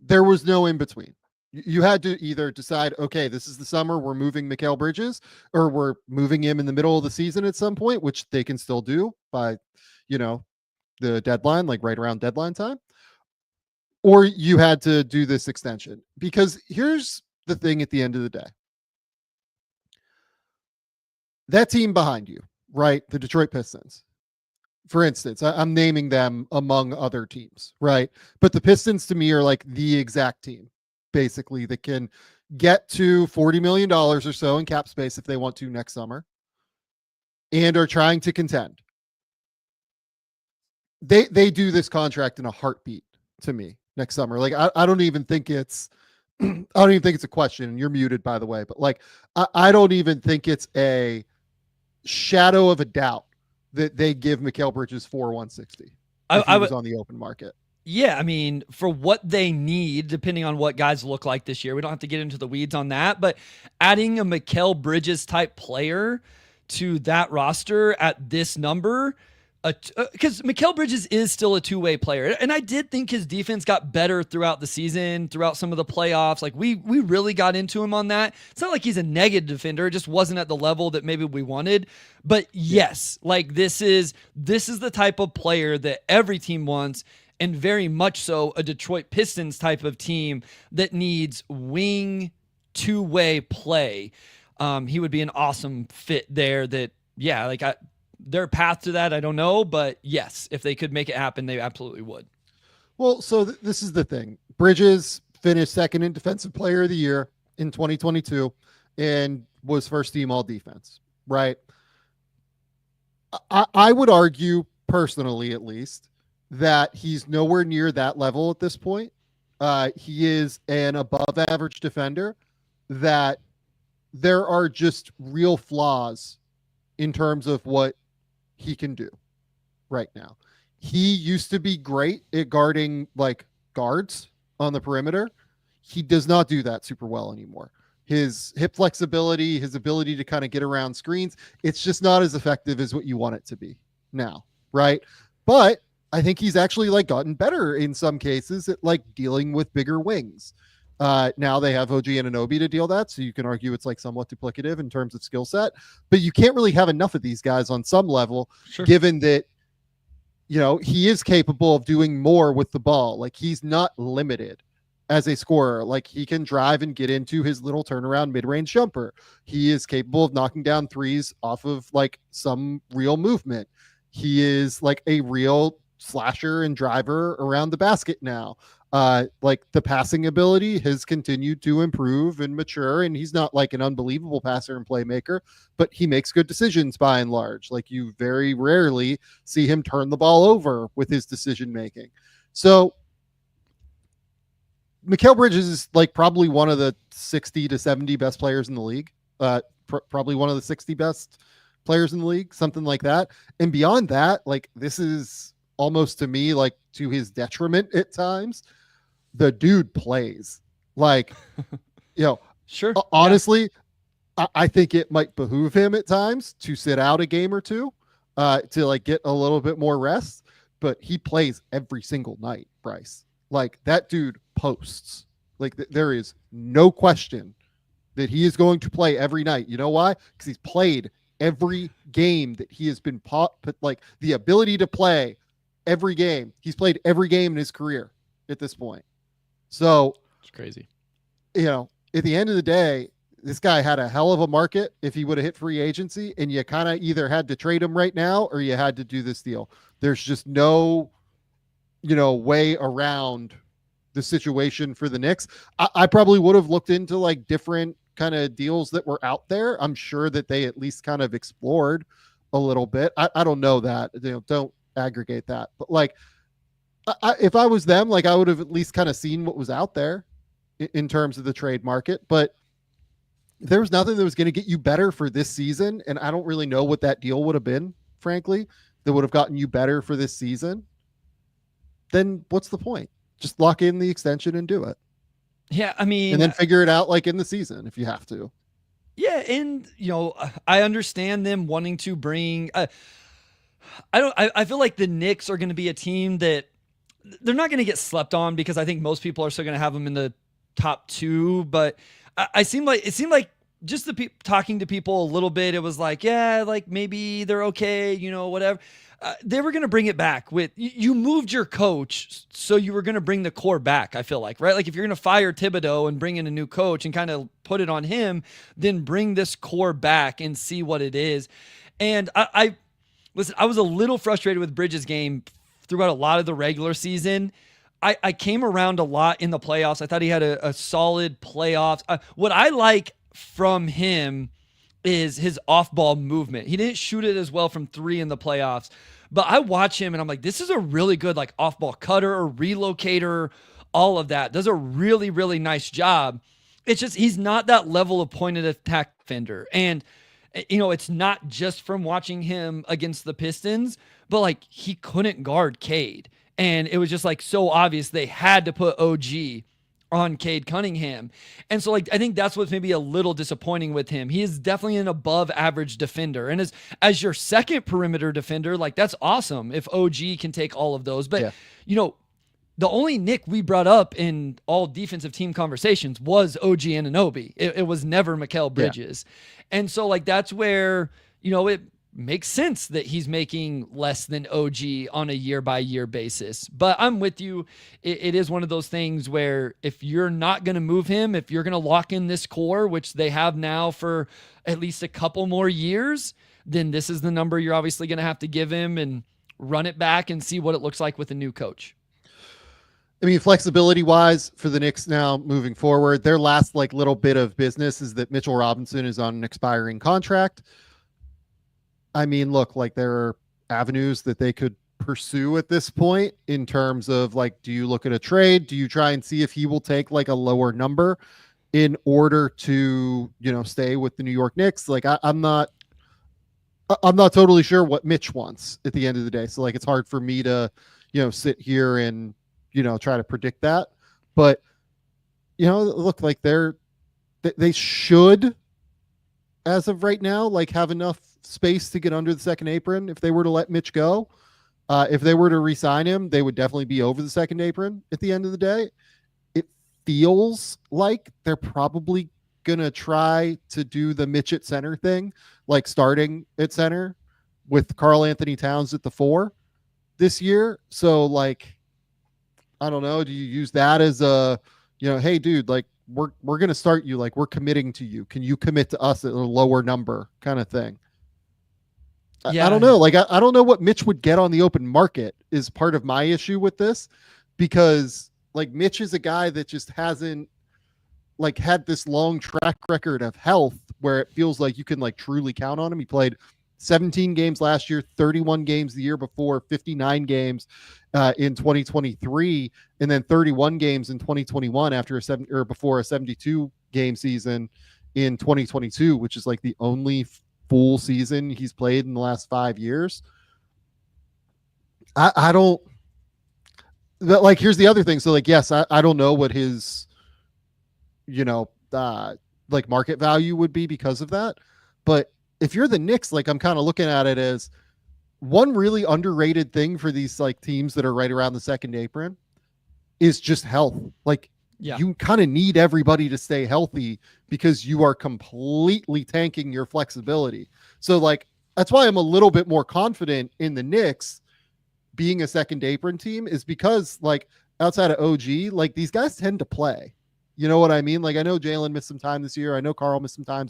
There was no in between. You had to either decide, okay, this is the summer, we're moving Mikal Bridges, or we're moving him in the middle of the season at some point, which they can still do by, the deadline, like right around deadline time. Or you had to do this extension. Because here's the thing at the end of the day. That team behind you, right? The Detroit Pistons. for instance, I'm naming them among other teams, right? But the Pistons to me are like the exact team, basically, that can get to $40 million or so in cap space if they want to next summer and are trying to contend. They do this contract in a heartbeat to me next summer. Like I don't even think it's I don't even think it's a question. And you're muted, by the way, but like I don't even think it's a shadow of a doubt that they give Mikal Bridges for 160 if he was on the open market. Yeah, I mean, for what they need, depending on what guys look like this year, we don't have to get into the weeds on that, but adding a Mikal Bridges type player to that roster at this number, because Mikal Bridges is still a two-way player, and I did think his defense got better throughout the season, throughout some of the playoffs. Like we really got into him on that. It's not like he's a negative defender; it just wasn't at the level that maybe we wanted. But yes, like this is the type of player that every team wants, and very much so a Detroit Pistons type of team that needs wing two-way play. He would be an awesome fit there. That yeah, like their path to that, I don't know, but yes, if they could make it happen, they absolutely would. Well, so this is the thing. Bridges finished second in Defensive Player of the Year in 2022 and was first team all defense, right? I would argue, personally at least, that he's nowhere near that level at this point. He is an above average defender that there are just real flaws in terms of what he can do right now. He used to be great at guarding like guards on the perimeter. He does not do that super well anymore. His hip flexibility, his ability to kind of get around screens, it's just not as effective as what you want it to be now, right? But I think he's actually like gotten better in some cases at like dealing with bigger wings. Now they have OG Anunoby to deal that, so you can argue it's like somewhat duplicative in terms of skill set, but you can't really have enough of these guys on some level, given that, you know, he is capable of doing more with the ball. Like he's not limited as a scorer. Like he can drive and get into his little turnaround mid-range jumper. He is capable of knocking down threes off of like some real movement. He is like a real slasher and driver around the basket now. Like the passing ability has continued to improve and mature, and he's not like an unbelievable passer and playmaker, but he makes good decisions by and large. Like you very rarely see him turn the ball over with his decision making. So Mikal Bridges is like probably one of the 60 to 70 best players in the league. Probably one of the 60 best players in the league, something like that. And beyond that, like this is almost to me like to his detriment at times. The dude plays like, you know, sure. Honestly, yeah. I think it might behoove him at times to sit out a game or two, to like get a little bit more rest, but he plays every single night, Bryce. Like that dude posts. Like there is no question that he is going to play every night. You know why? Because he's played every game that he has been like the ability to play every game. He's played every game in his career at this point. So it's crazy. You know, at the end of the day, this guy had a hell of a market if he would have hit free agency, and you kind of either had to trade him right now or you had to do this deal. There's just no, you know, way around the situation for the Knicks. I probably would have looked into like different kind of deals that were out there. I'm sure that they at least kind of explored a little bit. I don't know that, you know, don't aggregate that, but like, if I was them, like I would have at least kind of seen what was out there in terms of the trade market, but there was nothing that was going to get you better for this season. And I don't really know what that deal would have been, frankly, that would have gotten you better for this season. Then what's the point? Just lock in the extension and do it. Yeah. I mean, and then figure it out like in the season if you have to. Yeah. And you know, I understand them wanting to bring, I feel like the Knicks are going to be a team that they're not going to get slept on because I think most people are still going to have them in the top two. But it seemed like just talking to people a little bit, it was like, yeah, like maybe they're okay, you know, whatever. They were going to bring it back with you moved your coach. So you were going to bring the core back. I feel like, right? Like if you're going to fire Thibodeau and bring in a new coach and kind of put it on him, then bring this core back and see what it is. And Listen, I was a little frustrated with Bridges' game throughout a lot of the regular season. I came around a lot in the playoffs. I thought he had a solid playoffs. What I like from him is his off-ball movement. He didn't shoot it as well from three in the playoffs, but I watch him and I'm like, this is a really good like off-ball cutter or relocator, all of that. Does a really, really nice job. It's just he's not that level of pointed attack defender. And it's not just from watching him against the Pistons, but like he couldn't guard Cade. And it was just like so obvious they had to put OG on Cade Cunningham. And so like I think that's what's maybe a little disappointing with him. He is definitely an above average defender. And as your second perimeter defender, like that's awesome if OG can take all of those. But the only Nick we brought up in all defensive team conversations was OG Anunoby. It was never Mikal Bridges. Yeah. And so like that's where, it makes sense that he's making less than OG on a year-by-year basis. But I'm with you. It is one of those things where if you're not going to move him, if you're going to lock in this core, which they have now for at least a couple more years, then this is the number you're obviously going to have to give him and run it back and see what it looks like with a new coach. I mean, flexibility-wise for the Knicks now moving forward, their last like little bit of business is that Mitchell Robinson is on an expiring contract. I mean, look, like there are avenues that they could pursue at this point in terms of like, do you look at a trade? Do you try and see if he will take like a lower number in order to, stay with the New York Knicks? Like I'm not totally sure what Mitch wants at the end of the day. So like, it's hard for me to, sit here and, try to predict that, but look, like they should, as of right now, like have enough space to get under the second apron. If they were to let Mitch go, if they were to re-sign him, they would definitely be over the second apron at the end of the day. It feels like they're probably going to try to do the Mitch at center thing, like starting at center with Karl Anthony Towns at the 4 this year. So like, I don't know. Do you use that as a, hey dude, like we're going to start you, like we're committing to you. Can you commit to us at a lower number kind of thing? Yeah. I don't know. Like, I don't know what Mitch would get on the open market is part of my issue with this, because like Mitch is a guy that just hasn't like had this long track record of health where it feels like you can like truly count on him. He played 17 games last year, 31 games the year before, 59 games in 2023, and then 31 games in 2021 before a 72 game season in 2022, which is like the only full season he's played in the last 5 years. I don't like, here's the other thing. So like, yes, I don't know what his, like market value would be because of that. But if you're the Knicks, like I'm kind of looking at it as one really underrated thing for these like teams that are right around the second apron is just health. Like you kind of need everybody to stay healthy because you are completely tanking your flexibility. So like, that's why I'm a little bit more confident in the Knicks being a second apron team, is because like outside of OG, like these guys tend to play, you know what I mean? Like I know Jalen missed some time this year. I know Karl missed some time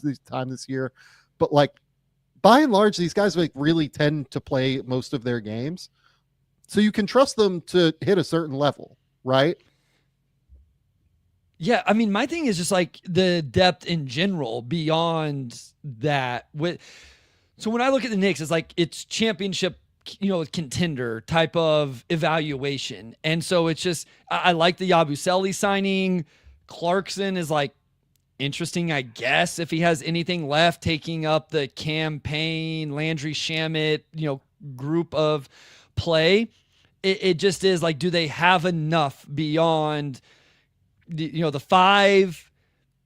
this year, but like by and large, these guys like really tend to play most of their games. So you can trust them to hit a certain level, right? Yeah, I mean, my thing is just like the depth in general beyond that. So when I look at the Knicks, it's like it's championship, contender type of evaluation. And so it's just, I like the Yabusele signing. Clarkson is like interesting, I guess, if he has anything left, taking up the campaign, Landry Shamet, group of play. It just is like, do they have enough beyond the 5,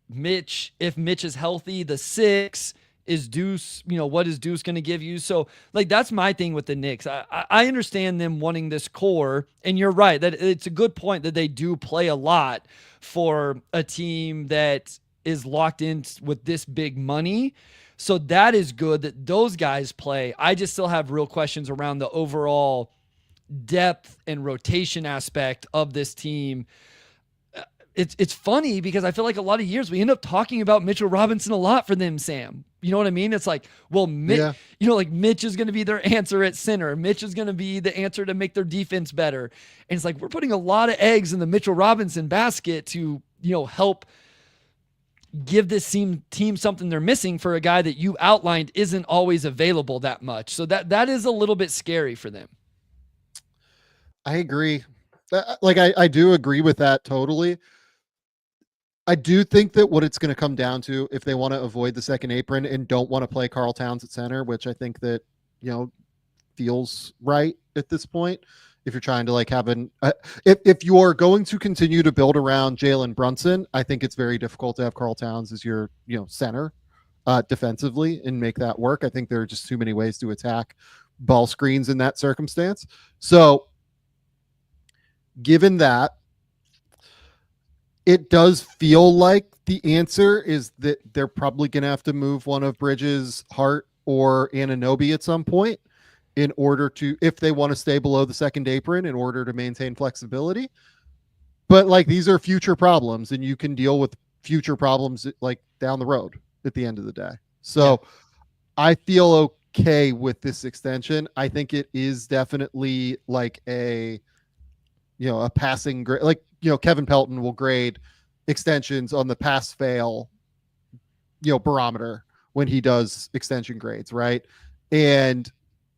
Mitch, if Mitch is healthy, the 6 is Deuce, what is Deuce going to give you? So like, that's my thing with the Knicks. I understand them wanting this core, and you're right that it's a good point that they do play a lot for a team that is locked in with this big money. So that is good that those guys play. I just still have real questions around the overall depth and rotation aspect of this team. it's funny because I feel like a lot of years we end up talking about Mitchell Robinson a lot for them, Sam. You know what I mean? It's like, well, Yeah. like Mitch is going to be their answer at center. Mitch is going to be the answer to make their defense better. And it's like, we're putting a lot of eggs in the Mitchell Robinson basket to, help give this team something they're missing for a guy that you outlined isn't always available that much. So that is a little bit scary for them. I agree. I do agree with that totally. I do think that what it's going to come down to, if they want to avoid the second apron and don't want to play Karl Towns at center, which I think that, feels right at this point. If you're trying to have if you are going to continue to build around Jalen Brunson, I think it's very difficult to have Karl Towns as your, center defensively and make that work. I think there are just too many ways to attack ball screens in that circumstance. So given that, it does feel like the answer is that they're probably going to have to move one of Bridges, Hart, or Anunoby at some point in order to, if they want to stay below the second apron, in order to maintain flexibility. But these are future problems, and you can deal with future problems down the road at the end of the day. So I feel okay with this extension. I think it is definitely a passing grade. Kevin Pelton will grade extensions on the pass fail, barometer when he does extension grades, right? And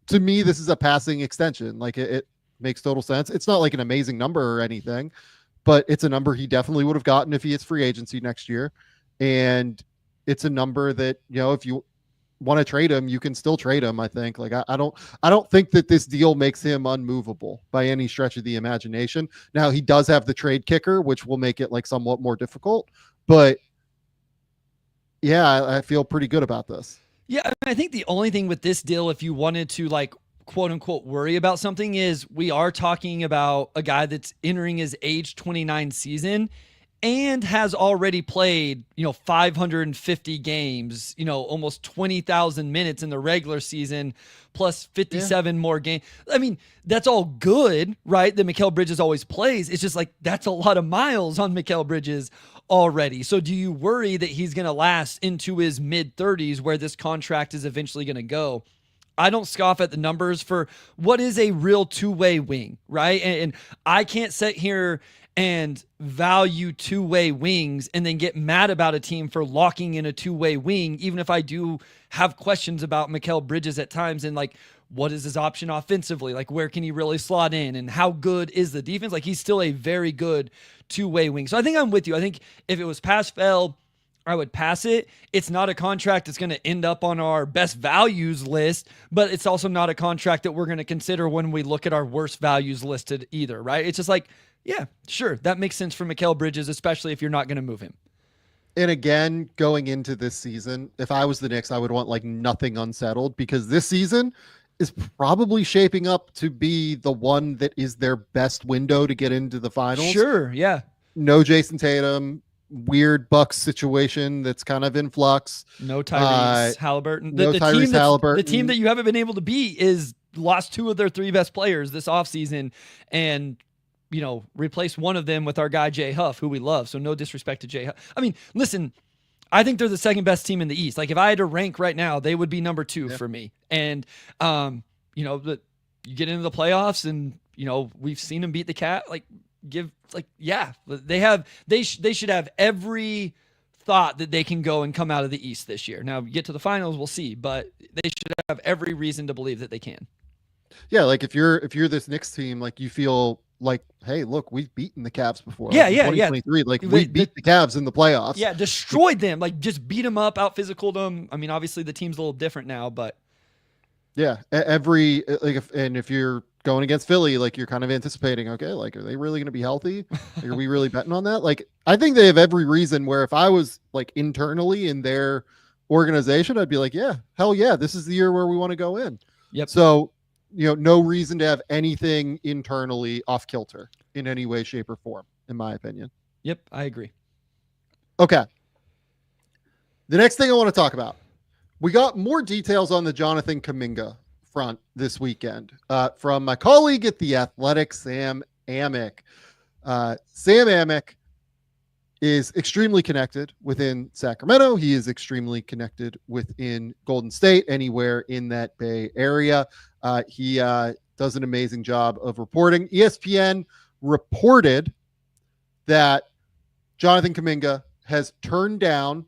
to me, this is a passing extension. It makes total sense. It's not an amazing number or anything, but it's a number he definitely would have gotten if he hits free agency next year. And it's a number that, if you want to trade him, you can still trade him. I think I don't think that this deal makes him unmovable by any stretch of the imagination. Now he does have the trade kicker, which will make it somewhat more difficult, but yeah, I feel pretty good about this. Yeah. I think the only thing with this deal, if you wanted to quote unquote worry about something, is we are talking about a guy that's entering his age 29 season and has already played, 550 games, almost 20,000 minutes in the regular season, plus 57 more games. I mean, that's all good, right? That Mikal Bridges always plays. It's just that's a lot of miles on Mikal Bridges already. So do you worry that he's going to last into his mid 30s where this contract is eventually going to go? I don't scoff at the numbers for what is a real two-way wing, right? And I can't sit here and value two-way wings and then get mad about a team for locking in a two-way wing, even if I do have questions about Mikal Bridges at times and what is his option offensively? Where can he really slot in and how good is the defense? He's still a very good two-way wing. So I think I'm with you. I think if it was pass fail, I would pass it. It's not a contract that's going to end up on our best values list, but it's also not a contract that we're going to consider when we look at our worst values listed either, right? It's just yeah, sure. That makes sense for Mikal Bridges, especially if you're not going to move him. And again, going into this season, if I was the Knicks, I would want nothing unsettled, because this season is probably shaping up to be the one that is their best window to get into the finals. Sure, yeah. No Jason Tatum, weird Bucks situation that's kind of in flux. No Tyrese Halliburton. Halliburton. The team that you haven't been able to beat is lost two of their three best players this offseason and replace one of them with our guy Jay Huff, who we love. So no disrespect to Jay Huff. I mean, listen, I think they're the second best team in the East. If I had to rank right now, they would be number 2 for me. And you get into the playoffs and we've seen them beat the Cat. They should have every thought that they can go and come out of the East this year. Now get to the finals, we'll see, but they should have every reason to believe that they can. Yeah, if you're this Knicks team, you feel hey, look, we've beaten the Cavs before. Yeah. 2023, we beat the Cavs in the playoffs. Yeah, destroyed them. Just beat them up, out physicaled them. I mean, obviously the team's a little different now, but yeah, if you're going against Philly, you're kind of anticipating, okay, are they really going to be healthy? Are we really betting on that? I think they have every reason where if I was internally in their organization, I'd be yeah, hell yeah, this is the year where we want to go in. Yep. So, no reason to have anything internally off kilter in any way, shape, or form, in my opinion. Yep, I agree. Okay. The next thing I want to talk about, we got more details on the Jonathan Kuminga front this weekend from my colleague at The Athletic, Sam Amick. Sam Amick is extremely connected within Sacramento. He is extremely connected within Golden State, anywhere in that Bay Area. He does an amazing job of reporting. ESPN reported that Jonathan Kuminga has turned down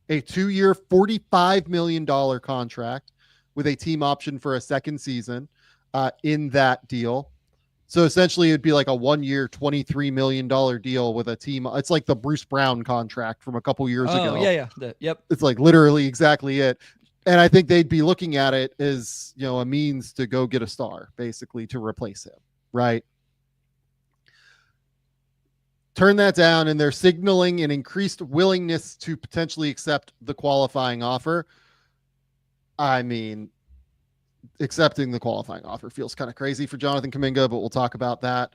a 2-year, $45 million contract with a team option for a second season in that deal. So essentially it'd be like a 1-year, $23 million deal with a team. It's like the Bruce Brown contract from a couple years ago. Yeah. Yep. It's like literally exactly it. And I think they'd be looking at it as, a means to go get a star, basically, to replace him, right? Turn that down, and they're signaling an increased willingness to potentially accept the qualifying offer. I mean, accepting the qualifying offer feels kind of crazy for Jonathan Kuminga, but we'll talk about that.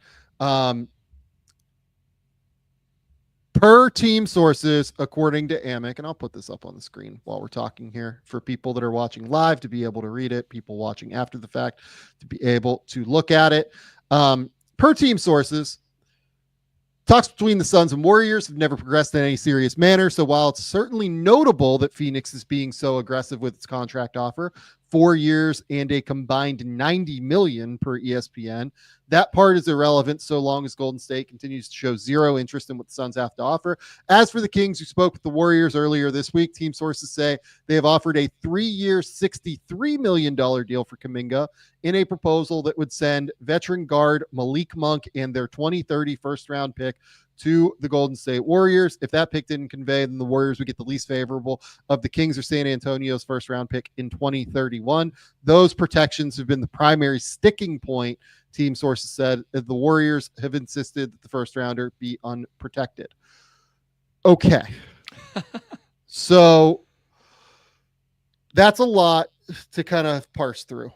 Per team sources, according to Amick, and I'll put this up on the screen while we're talking here for people that are watching live to be able to read it, people watching after the fact to be able to look at it. Per team sources, talks between the Suns and Warriors have never progressed in any serious manner. So while it's certainly notable that Phoenix is being so aggressive with its contract offer, 4 years and a combined $90 million per ESPN, that part is irrelevant so long as Golden State continues to show zero interest in what the Suns have to offer. As for the Kings, who spoke with the Warriors earlier this week, team sources say they have offered a 3-year, $63 million deal for Kuminga in a proposal that would send veteran guard Malik Monk and their 2030 first-round pick to the Golden State Warriors. If that pick didn't convey, then the Warriors would get the least favorable of the Kings or San Antonio's first-round pick in 2031. Those protections have been the primary sticking point, team sources said. The Warriors have insisted that the first-rounder be unprotected. Okay. So that's a lot to kind of parse through.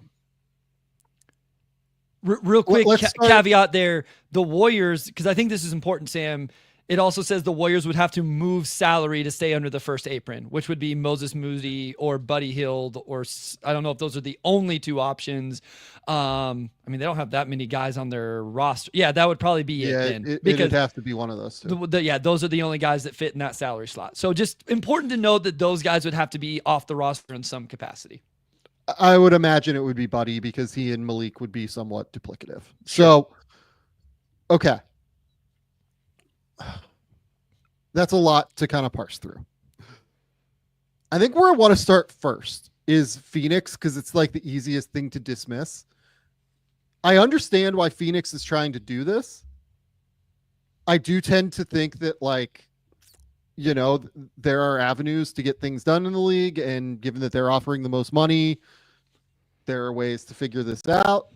Real quick caveat there, the Warriors, because I think this is important, Sam, it also says the Warriors would have to move salary to stay under the first apron, which would be Moses Moody or Buddy Hield, or I don't know if those are the only two options. I mean, they don't have that many guys on their roster. Yeah, that would probably be it then. Because it'd have to be one of those two. Those are the only guys that fit in that salary slot. So just important to note that those guys would have to be off the roster in some capacity. I would imagine it would be Buddy because he and Malik would be somewhat duplicative. So, okay. That's a lot to kind of parse through. I think where I want to start first is Phoenix, because it's like the easiest thing to dismiss. I understand why Phoenix is trying to do this. I do tend to think that, there are avenues to get things done in the league, and given that they're offering the most money, there are ways to figure this out.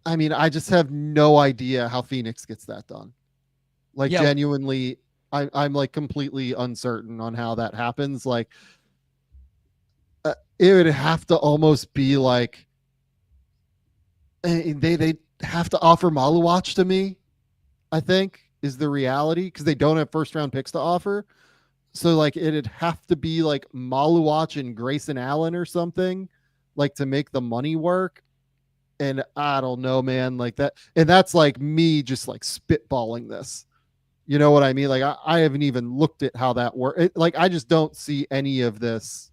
I mean, I just have no idea how Phoenix gets that done. Genuinely, I'm completely uncertain on how that happens. It would have to almost be they have to offer Maluach to me, I think, is the reality, because they don't have first-round picks to offer. So, it'd have to be Maluach and Grayson Allen or something, to make the money work. And I don't know, man, that. And that's me just spitballing this. You know what I mean? I haven't even looked at how that works. I just don't see any of this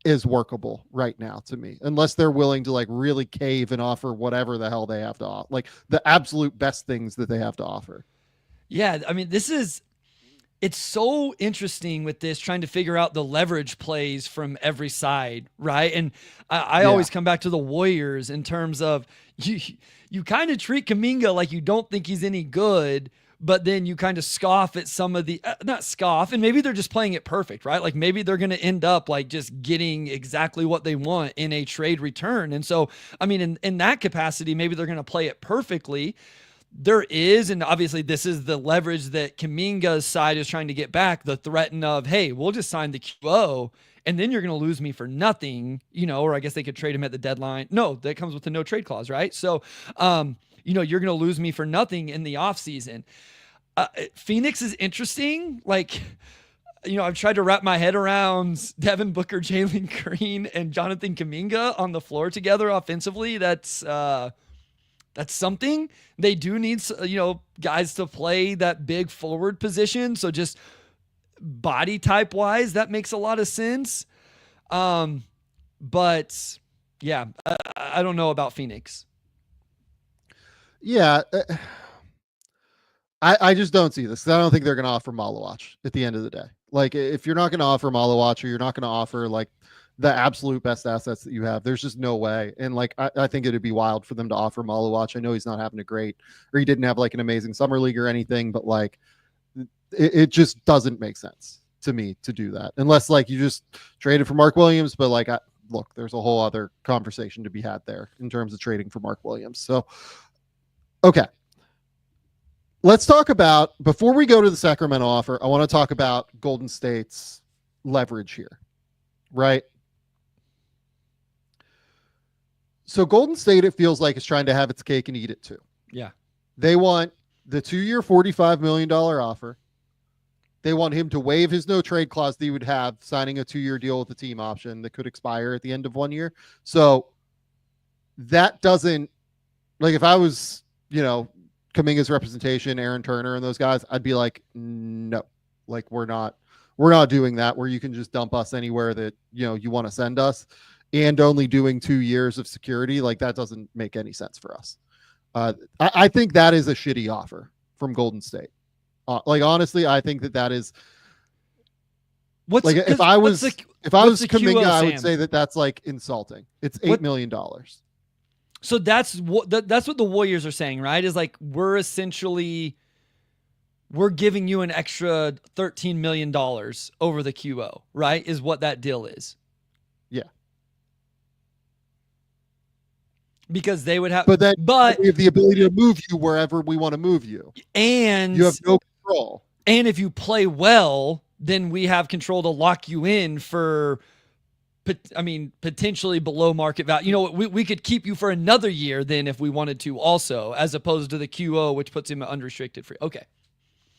is workable right now to me, unless they're willing to really cave and offer whatever the hell they have to offer, the absolute best things that they have to offer. Yeah. I mean, it's so interesting with this, trying to figure out the leverage plays from every side. Right. And I always come back to the Warriors in terms of you kind of treat Kuminga like you don't think he's any good, but then you kind of scoff at some of the, not scoff, and maybe they're just playing it perfect, right? Maybe they're going to end up just getting exactly what they want in a trade return. And so, I mean, in that capacity, maybe they're going to play it perfectly. There is, and obviously this is the leverage that Kuminga's side is trying to get back, the threat of, hey, we'll just sign the QO, and then you're going to lose me for nothing, or I guess they could trade him at the deadline. No, that comes with the no trade clause, right? So, you're going to lose me for nothing in the offseason. Phoenix is interesting. I've tried to wrap my head around Devin Booker, Jalen Green, and Jonathan Kuminga on the floor together offensively. That's That's something. They do need, guys to play that big forward position. So just body type wise, that makes a lot of sense. But yeah, I don't know about Phoenix. Yeah. I just don't see this. I don't think they're going to offer Malawach at the end of the day. Like, if you're not going to offer Malawach, or you're not going to offer like the absolute best assets that you have, there's just no way. And like, I think it'd be wild for them to offer Malawach. I know he's not having a great, or he didn't have like an amazing summer league or anything, but like, it just doesn't make sense to me to do that unless like you just traded for Mark Williams. But like, look, there's a whole other conversation to be had there in terms of trading for Mark Williams. So, okay. Let's talk about, before we go to the Sacramento offer, I want to talk about Golden State's leverage here, right? So Golden State, it feels like, is trying to have its cake and eat it too. Yeah. They want the 2-year, $45 million offer. They want him to waive his no trade clause that he would have signing a 2-year deal with a team option that could expire at the end of 1 year. So that doesn't, like, if I was, Kuminga's representation, Aaron Turner and those guys, I'd be like, no, like we're not doing that, where you can just dump us anywhere that, you want to send us, and only doing 2 years of security. Like, that doesn't make any sense for us. I think that is a shitty offer from Golden State. Like, honestly, I think that is if I was Kuminga, I would say that's like insulting. It's $8 million. So that's what the Warriors are saying, right? Is like, we're giving you an extra $13 million over the QO, right? Is what that deal is. Yeah. Because they would have, but we have the ability to move you wherever we want to move you, and you have no control. And if you play well, then we have control to lock you in for, potentially below market value. We could keep you for another year then if we wanted to also, as opposed to the QO, which puts him unrestricted free. Okay.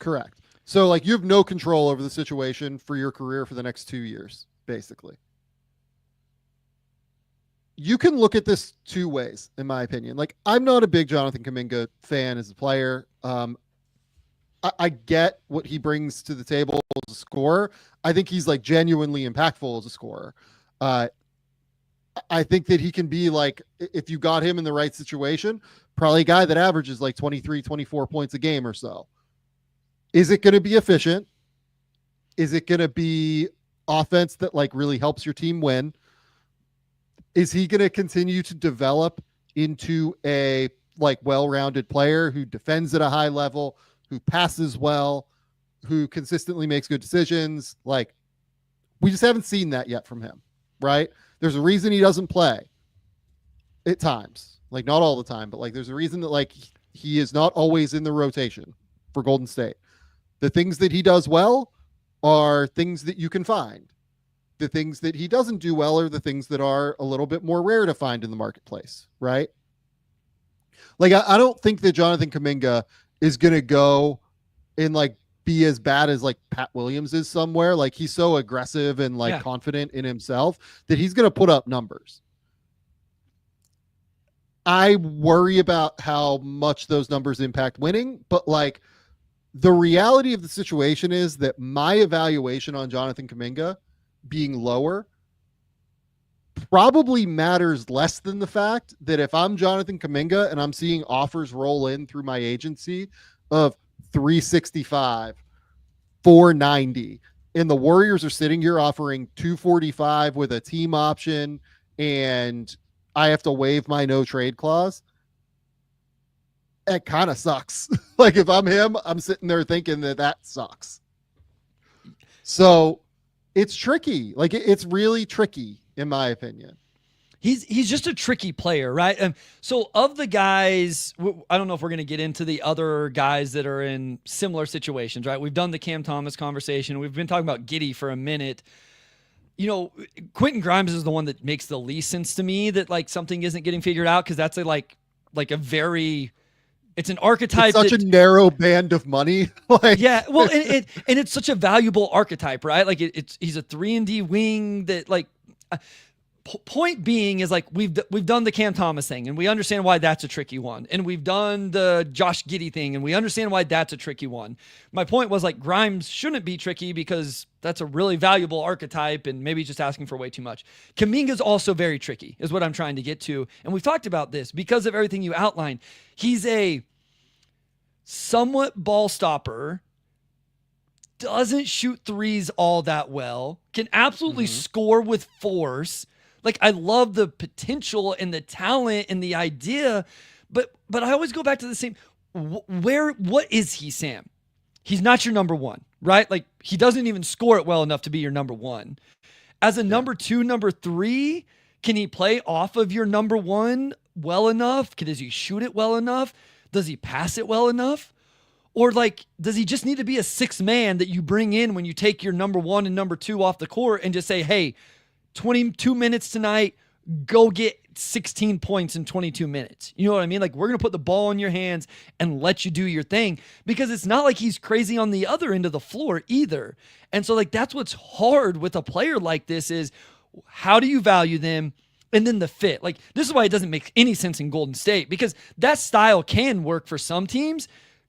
Correct. So like, you have no control over the situation for your career for the next 2 years, basically. You can look at this two ways, in my opinion. Like, I'm not a big Jonathan Kuminga fan as a player. I get what he brings to the table as a scorer. I think he's like genuinely impactful as a scorer. I think that he can be like, if you got him in the right situation, probably a guy that averages like 23, 24 points a game or so. Is it going to be efficient? Is it going to be offense that like really helps your team win? Is he going to continue to develop into a like well-rounded player who defends at a high level, who passes well, who consistently makes good decisions? Like, we just haven't seen that yet from him, right? There's a reason he doesn't play at times, like not all the time, but like there's a reason that like he is not always in the rotation for Golden State. The things that he does well are things that you can find. The things that he doesn't do well are the things that are a little bit more rare to find in the marketplace, right? Like, I don't think that Jonathan Kuminga is going to go and like be as bad as like Pat Williams is somewhere. Like, he's so aggressive and like confident in himself that he's going to put up numbers. I worry about how much those numbers impact winning, but like, the reality of the situation is that my evaluation on Jonathan Kuminga being lower probably matters less than the fact that if I'm Jonathan Kuminga and I'm seeing offers roll in through my agency of 365, 490, and the Warriors are sitting here offering 245 with a team option, and I have to waive my no trade clause, it kind of sucks. Like, if I'm him, I'm sitting there thinking that sucks. So it's tricky. Like, it's really tricky, in my opinion. He's just a tricky player, right? So of the guys, I don't know if we're going to get into the other guys that are in similar situations, right? We've done the Cam Thomas conversation. We've been talking about Giddey for a minute. Quentin Grimes is the one that makes the least sense to me, that like something isn't getting figured out, because that's a very... It's an archetype. It's such a narrow band of money. Yeah, well, and it's such a valuable archetype, right? Like, he's a 3-and-D wing that, like, point being is like we've done the Cam Thomas thing, and we understand why that's a tricky one, and we've done the Josh Giddey thing, and we understand why that's a tricky one. My point was like Grimes shouldn't be tricky because that's a really valuable archetype, and maybe just asking for way too much. Kuminga's also very tricky, is what I'm trying to get to, and we've talked about this because of everything you outlined. He's a somewhat ball stopper, doesn't shoot threes all that well, can absolutely score with force. Like, I love the potential and the talent and the idea, but I always go back to the same, what is he, Sam? He's not your number one, right? Like, he doesn't even score it well enough to be your number one. As a number two, number three, can he play off of your number one well enough? Does he shoot it well enough? Does he pass it well enough? Or like, does he just need to be a sixth man that you bring in when you take your number one and number two off the court and just say, hey, 22 minutes tonight, go get 16 points in 22 minutes. You know what I mean? Like, we're going to put the ball in your hands and let you do your thing, because it's not like he's crazy on the other end of the floor either. And so like, that's what's hard with a player like this is how do you value them? And then the fit. Like, this is why it doesn't make any sense in Golden State, because that style can work for some teams.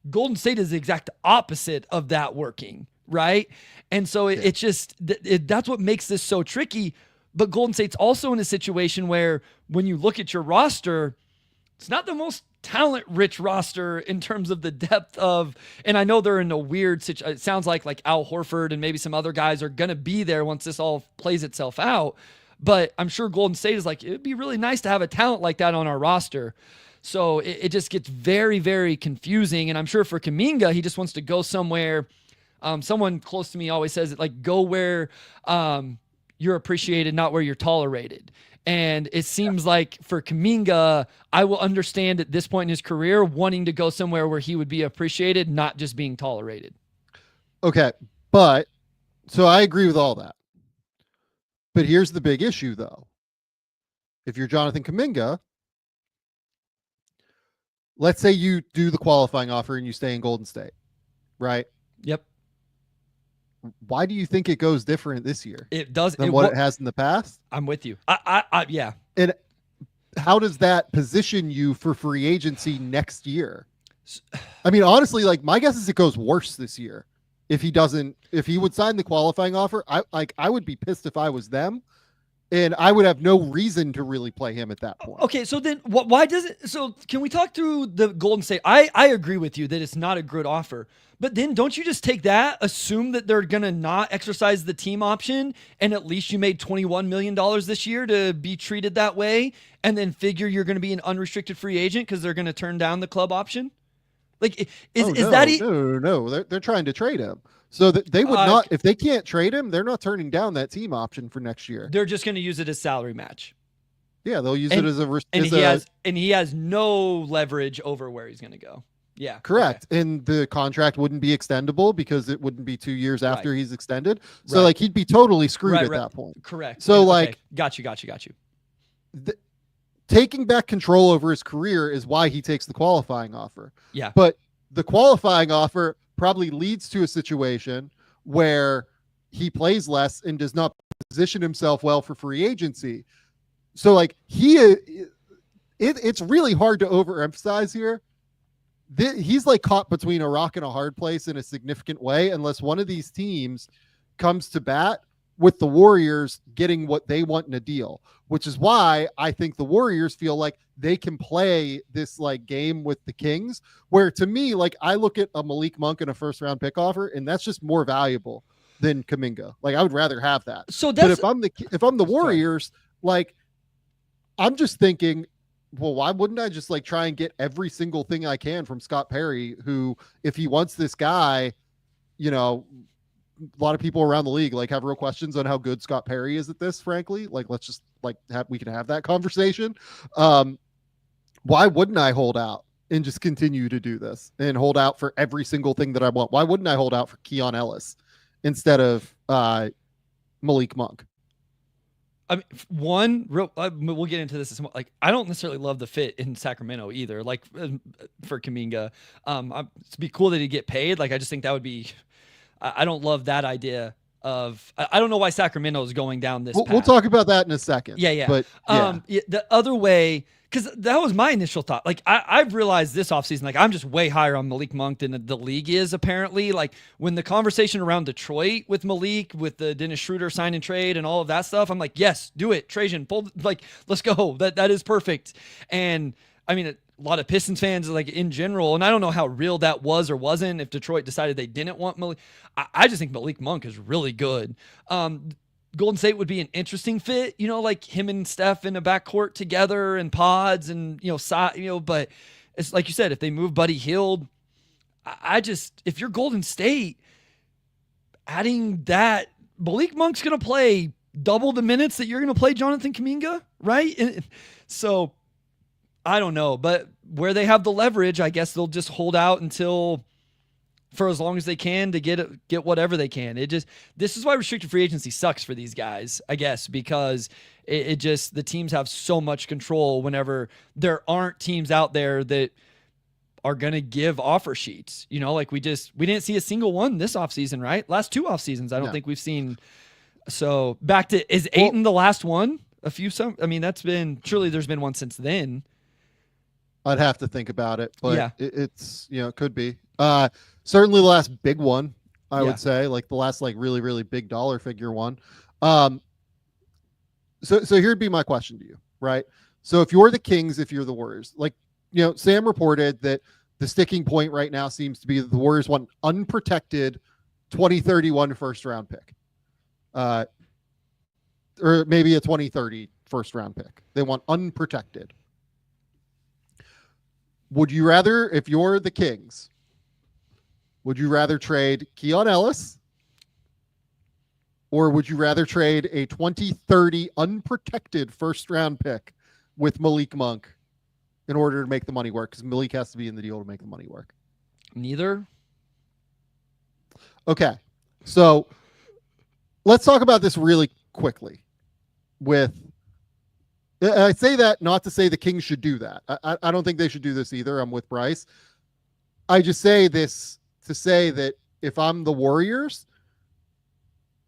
Golden State is the exact opposite of that working, right? And so it's just, that's what makes this so tricky. But Golden State's also in a situation where when you look at your roster, it's not the most talent-rich roster in terms of the depth of, and I know they're in a weird situation. It sounds like Al Horford and maybe some other guys are going to be there once this all plays itself out. But I'm sure Golden State is like, it'd be really nice to have a talent like that on our roster. So it just gets very, very confusing. And I'm sure for Kuminga, he just wants to go somewhere. Someone close to me always says it, like, go where you're appreciated, not where you're tolerated. And it seems like for Kuminga, I will understand at this point in his career wanting to go somewhere where he would be appreciated, not just being tolerated. Okay, but so I agree with all that. But here's the big issue, though. If you're Jonathan Kuminga, let's say you do the qualifying offer and you stay in Golden State, right? Yep. Why do you think it goes different this year? It does than what it has in the past. I'm with you. Yeah. And how does that position you for free agency next year? I mean, honestly, like, my guess is it goes worse this year. If he would sign the qualifying offer, I would be pissed if I was them, and I would have no reason to really play him at that point. Okay, so then why does it? So can we talk through the Golden State? I agree with you that it's not a good offer, but then don't you just take that, assume that they're gonna not exercise the team option, and at least you made $21 million this year to be treated that way, and then figure you're gonna be an unrestricted free agent because they're gonna turn down the club option? Like, no, they're trying to trade him. So that they would not, if they can't trade him, they're not turning down that team option for next year. They're just going to use it as salary match. Yeah, they'll use it as a and he has no leverage over where he's going to go. Yeah, correct. Okay. And the contract wouldn't be extendable because it wouldn't be 2 years after he's extended. So like, he'd be totally screwed at that point. Correct. So like, got you. Taking back control over his career is why he takes the qualifying offer. Yeah. But the qualifying offer probably leads to a situation where he plays less and does not position himself well for free agency. So like it's really hard to overemphasize here. He's like caught between a rock and a hard place in a significant way, unless one of these teams comes to bat with the Warriors getting what they want in a deal, which is why I think the Warriors feel like they can play this like game with the Kings, where to me, like, I look at a Malik Monk and a first round pick offer, and that's just more valuable than Kuminga. Like, I would rather have that. So that's, but if I'm the Warriors, like, I'm just thinking, well, why wouldn't I just like try and get every single thing I can from Scott Perry, who, if he wants this guy, you know, a lot of people around the league like have real questions on how good Scott Perry is at this, frankly. Like, let's just like we can have that conversation. Why wouldn't I hold out and just continue to do this and hold out for every single thing that I want? Why wouldn't I hold out for Keon Ellis instead of Malik Monk? I mean, we'll get into this. Like, I don't necessarily love the fit in Sacramento either. Like, for Kuminga, it'd be cool that he'd get paid. Like, I just think that would be, I don't love that idea I don't know why Sacramento is going down this path. We'll talk about that in a second. Yeah. But the other way, because that was my initial thought. Like I've realized this offseason, like I'm just way higher on Malik Monk than the league is apparently. Like when the conversation around Detroit with Malik, with the Dennis Schroeder sign and trade and all of that stuff, I'm like, yes, do it, Trajan, let's go. That is perfect. And I mean, a lot of Pistons fans, like in general, and I don't know how real that was or wasn't. If Detroit decided they didn't want Malik, I just think Malik Monk is really good. Golden State would be an interesting fit, like him and Steph in a backcourt together and pods and, but it's like you said, if they move Buddy Hield, if you're Golden State, adding that, Malik Monk's going to play double the minutes that you're going to play Jonathan Kuminga, right? And so I don't know, but where they have the leverage, I guess they'll just hold out until for as long as they can to get whatever they can. This is why restricted free agency sucks for these guys, I guess, because the teams have so much control whenever there aren't teams out there that are going to give offer sheets. Like we didn't see a single one this offseason, right? Last two off seasons, I don't think we've seen. So back to, is Ayton the last one? Surely there's been one since then. I'd have to think about it, but yeah. It's, it could be. Certainly the last big one, I would say, like the last like really, really big dollar figure one. So here'd be my question to you, right? So if you're the Kings, if you're the Warriors, like, Sam reported that the sticking point right now seems to be that the Warriors want unprotected 2031 first round pick. Or maybe a 2030 first round pick. They want unprotected. Would you rather, if you're the Kings, would you rather trade Keon Ellis, or would you rather trade a 2030 unprotected first round pick with Malik Monk in order to make the money work? Because Malik has to be in the deal to make the money work. Neither. Okay. So let's talk about this really quickly. I say that not to say the Kings should do that. I don't think they should do this either. I'm with Bryce. I just say this to say that if I'm the Warriors,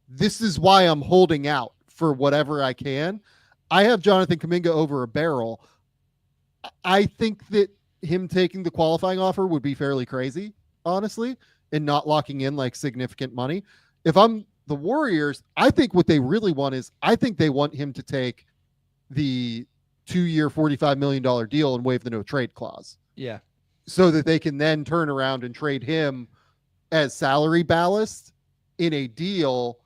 this is why I'm holding out for whatever I can. I have Jonathan Kuminga over a barrel. I think that him taking the qualifying offer would be fairly crazy, honestly, and not locking in like significant money. If I'm the Warriors, I think what they really want is, I think they want him to take the 2-year, $45 million deal and waive the no trade clause. Yeah. So that they can then turn around and trade him as salary ballast in a deal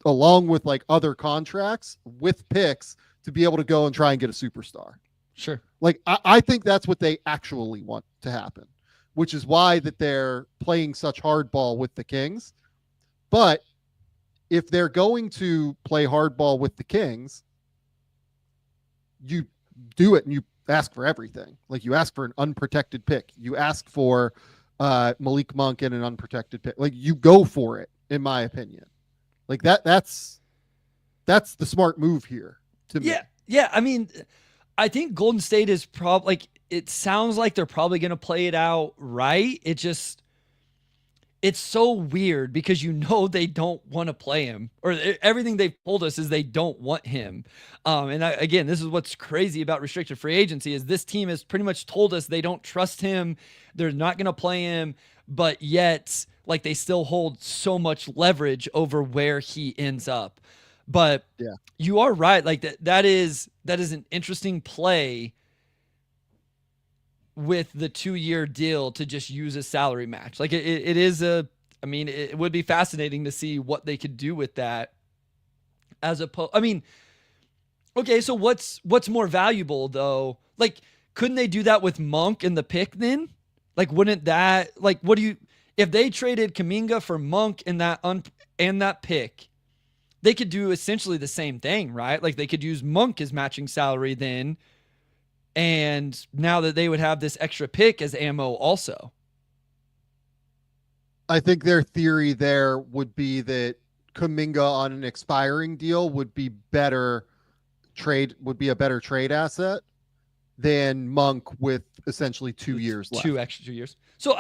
along with like other contracts with picks to be able to go and try and get a superstar. Sure. Like, I think that's what they actually want to happen, which is why that they're playing such hardball with the Kings. But if they're going to play hardball with the Kings, you do it and you ask for everything. Like, you ask for an unprotected pick. You ask for Malik Monk and an unprotected pick. Like, you go for it, in my opinion. Like that's the smart move here to me. Yeah. I mean, I think Golden State is probably like, it sounds like they're probably going to play it out right. It's so weird because they don't want to play him, or everything they've told us is they don't want him. Again, this is what's crazy about restricted free agency is this team has pretty much told us they don't trust him. They're not going to play him, but yet like they still hold so much leverage over where he ends up. But yeah, you are right. Like that is an interesting play with the 2-year deal to just use a salary match. Like it would be fascinating to see what they could do with that okay, so what's more valuable though? Like, couldn't they do that with Monk and the pick then? Like, wouldn't that, like, if they traded Kuminga for Monk and that pick, they could do essentially the same thing, right? Like they could use Monk as matching salary then. And now that they would have this extra pick as ammo also. I think their theory there would be that Kuminga on an expiring deal would be a better trade asset than Monk with essentially 2 years left. 2 extra 2 years. So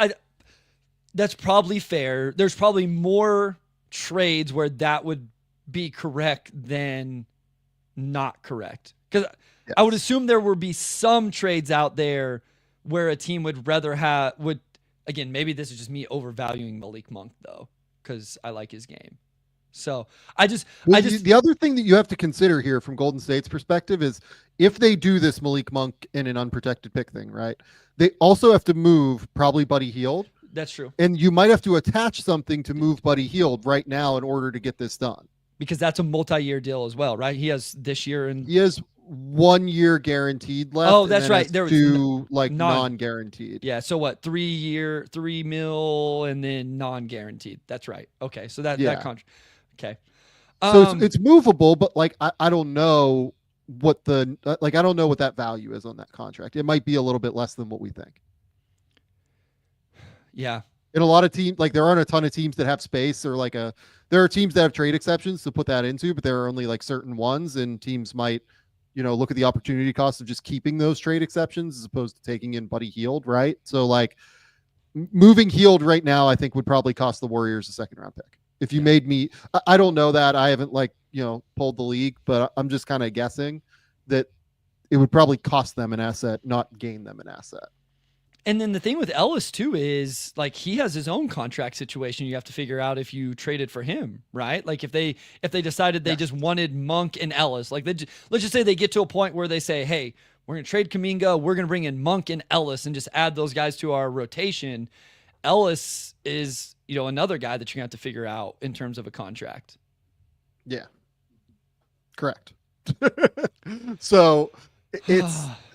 that's probably fair. There's probably more trades where that would be correct than not correct. Because I would assume there would be some trades out there where a team would rather again, maybe this is just me overvaluing Malik Monk though, because I like his game. So the other thing that you have to consider here from Golden State's perspective is if they do this Malik Monk in an unprotected pick thing, right? They also have to move probably Buddy Hield. That's true. And you might have to attach something to move Buddy Hield right now in order to get this done. Because that's a multi-year deal as well, right? He has this year and he has 1 year guaranteed left. Oh, that's right. There was non-guaranteed. Yeah. So what? 3 mil, and then non-guaranteed. That's right. Okay. So that contract. Okay. So it's movable, but like I don't know what I don't know what that value is on that contract. It might be a little bit less than what we think. Yeah. In a lot of teams, like there aren't a ton of teams that have space or there are teams that have trade exceptions to put that into, but there are only like certain ones, and teams might, look at the opportunity cost of just keeping those trade exceptions as opposed to taking in Buddy Hield, right? So like moving Hield right now, I think would probably cost the Warriors a second round pick. If you made me, I don't know that. I haven't pulled the league, but I'm just kind of guessing that it would probably cost them an asset, not gain them an asset. And then the thing with Ellis too is like he has his own contract situation. You have to figure out if you traded for him, right? Like if they decided they just wanted Monk and Ellis, like let's just say they get to a point where they say, hey, we're going to trade Kuminga, we're going to bring in Monk and Ellis and just add those guys to our rotation. Ellis is, another guy that you're going to have to figure out in terms of a contract. Yeah. Correct. So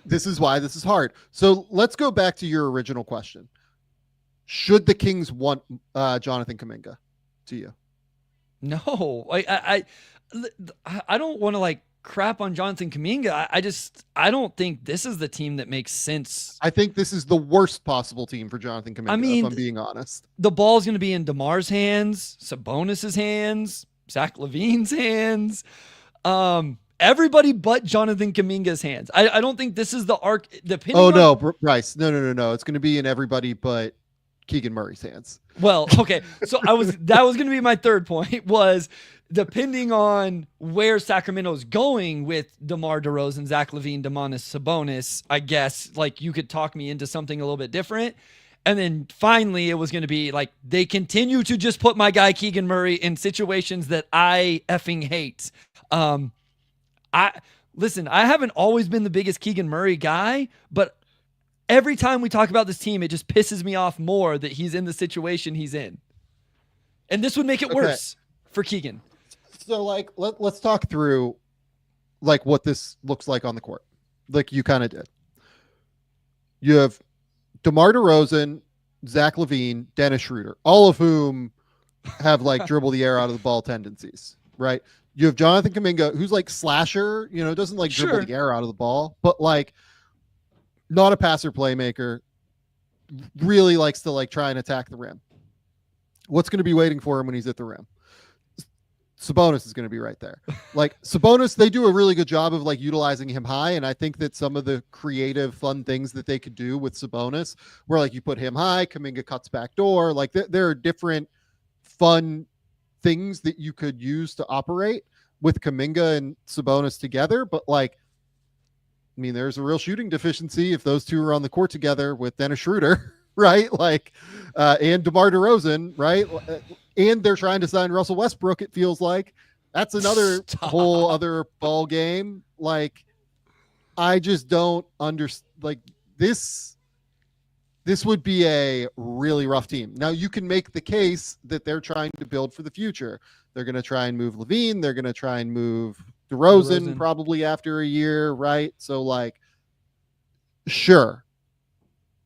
this is why this is hard. So let's go back to your original question. Should the Kings want Jonathan Kuminga to you? No, I don't want to crap on Jonathan Kuminga. I don't think this is the team that makes sense. I think this is the worst possible team for Jonathan Kuminga, if I'm being honest. The ball's going to be in DeMar's hands, Sabonis's hands, Zach LaVine's hands. Everybody but Jonathan Kuminga's hands. I don't think this is the arc. No, Bryce. No. It's going to be in everybody but Keegan Murray's hands. Well, okay. So that was going to be my third point was depending on where Sacramento's going with DeMar DeRozan, Zach LaVine, Domantas Sabonis, I guess you could talk me into something a little bit different. And then finally it was going to be they continue to just put my guy Keegan Murray in situations that I effing hate. I haven't always been the biggest Keegan Murray guy, but every time we talk about this team, it just pisses me off more that he's in the situation he's in. And this would make it worse for Keegan. So let's talk through what this looks like on the court. Like you kind of did. You have DeMar DeRozan, Zach LaVine, Dennis Schroeder, all of whom have dribble the air out of the ball tendencies, right? You have Jonathan Kuminga, who's slasher, doesn't dribble the air out of the ball, but not a passer playmaker, really likes to try and attack the rim. What's going to be waiting for him when he's at the rim? Sabonis is going to be right there. Sabonis, they do a really good job of utilizing him high. And I think that some of the creative, fun things that they could do with Sabonis, where you put him high, Kuminga cuts back door. There are different fun things that you could use to operate with Kuminga and Sabonis together. But there's a real shooting deficiency if those two are on the court together with Dennis Schroeder, right? And DeMar DeRozan, right? And they're trying to sign Russell Westbrook. It feels like that's another whole other ball game. I just don't understand. This would be a really rough team. Now you can make the case that they're trying to build for the future. They're going to try and move LaVine. They're going to try and move DeRozan probably after a year, right? So sure,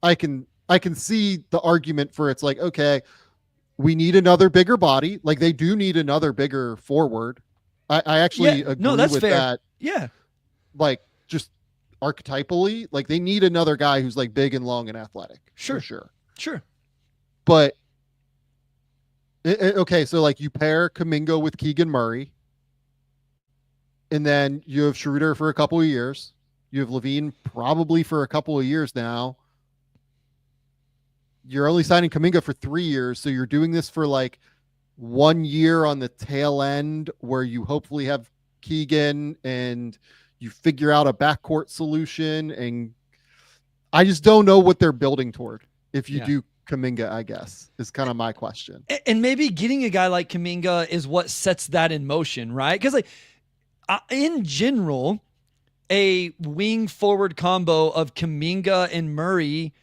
I can see the argument for it's okay, we need another bigger body. They do need another bigger forward. I actually agree with fair. that. Yeah. Just archetypally, they need another guy who's big and long and athletic. Sure. But okay, so you pair Kuminga with Keegan Murray, and then you have Schroeder for a couple of years. You have LaVine probably for a couple of years now. You're only signing Kuminga for 3 years, so you're doing this for 1 year on the tail end where you hopefully have Keegan and you figure out a backcourt solution. And I just don't know what they're building toward. If you do Kuminga, I guess, is kind of my question. And maybe getting a guy like Kuminga is what sets that in motion, right? Because like in general, a wing forward combo of Kuminga and Murray,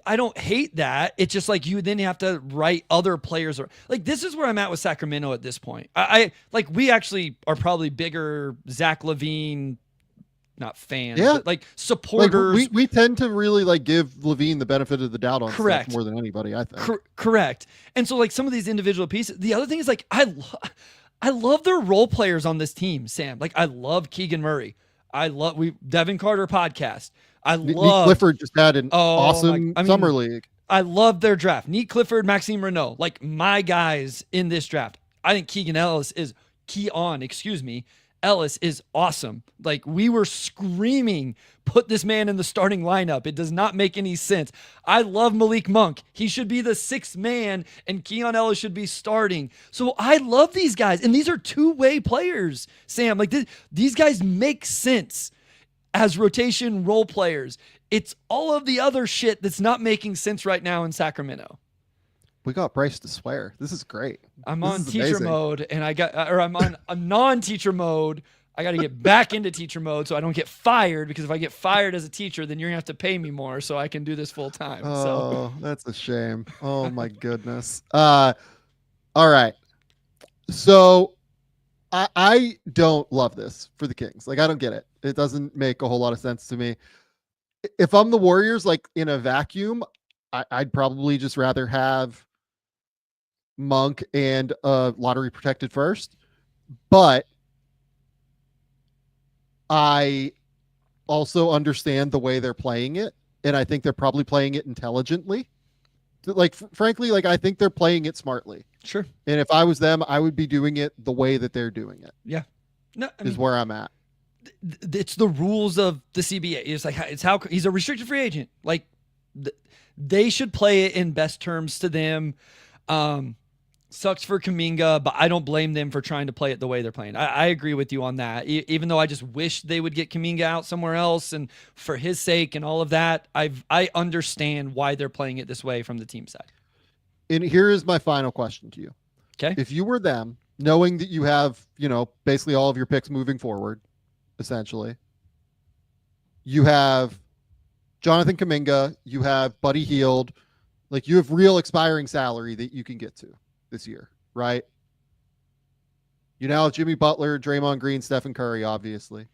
I don't hate that. It's just like you then have to write other players. Like this is where I'm at with Sacramento at this point. I like we actually are probably bigger Zach LaVine, not fans, but like supporters. Like we tend to really like give LaVine the benefit of the doubt on correct stuff more than anybody, I think. Correct. And so like some of these individual pieces. The other thing is like I love their role players on this team, Sam. Like I love Keegan Murray. Devin Carter podcast. Nick Clifford just had an awesome summer league. I love their draft. Neat Clifford, Maxime Renault, like my guys in this draft. I think Keegan Ellis is Ellis is awesome. Like we were screaming, put this man in the starting lineup. It does not make any sense. I love Malik Monk. He should be the sixth man and Keon Ellis should be starting. So I love these guys. And these are two-way players, Sam. Like these guys make sense as rotation role players. It's all of the other shit that's not making sense right now in Sacramento. We got Bryce to swear. This is great. I'm on teacher mode and I'm on a non-teacher mode. I got to get back into teacher mode so I don't get fired, because if I get fired as a teacher, then you're gonna have to pay me more so I can do this full time. Oh, that's a shame. Oh my goodness. All right. So I don't love this for the Kings. Like I don't get it. It doesn't make a whole lot of sense to me. If I'm the Warriors, like in a vacuum, I'd probably just rather have Monk and lottery protected first. But I also understand the way they're playing it. And I think they're probably playing it intelligently. Like, frankly, like I think they're playing it smartly. Sure. And if I was them, I would be doing it the way that they're doing it. Yeah. No, is where I'm at. It's the rules of the CBA. It's like, it's how he's a restricted free agent. Like they should play it in best terms to them. Sucks for Kuminga, but I don't blame them for trying to play it the way they're playing. I agree with you on that. Even though I just wish they would get Kuminga out somewhere else, and for his sake and all of that, I understand why they're playing it this way from the team side. And here is my final question to you. Okay. If you were them, knowing that you have, basically all of your picks moving forward, essentially, you have Jonathan Kuminga, you have Buddy Hield, like you have real expiring salary that you can get to this year, right? You now have Jimmy Butler, Draymond Green, Stephen Curry, obviously.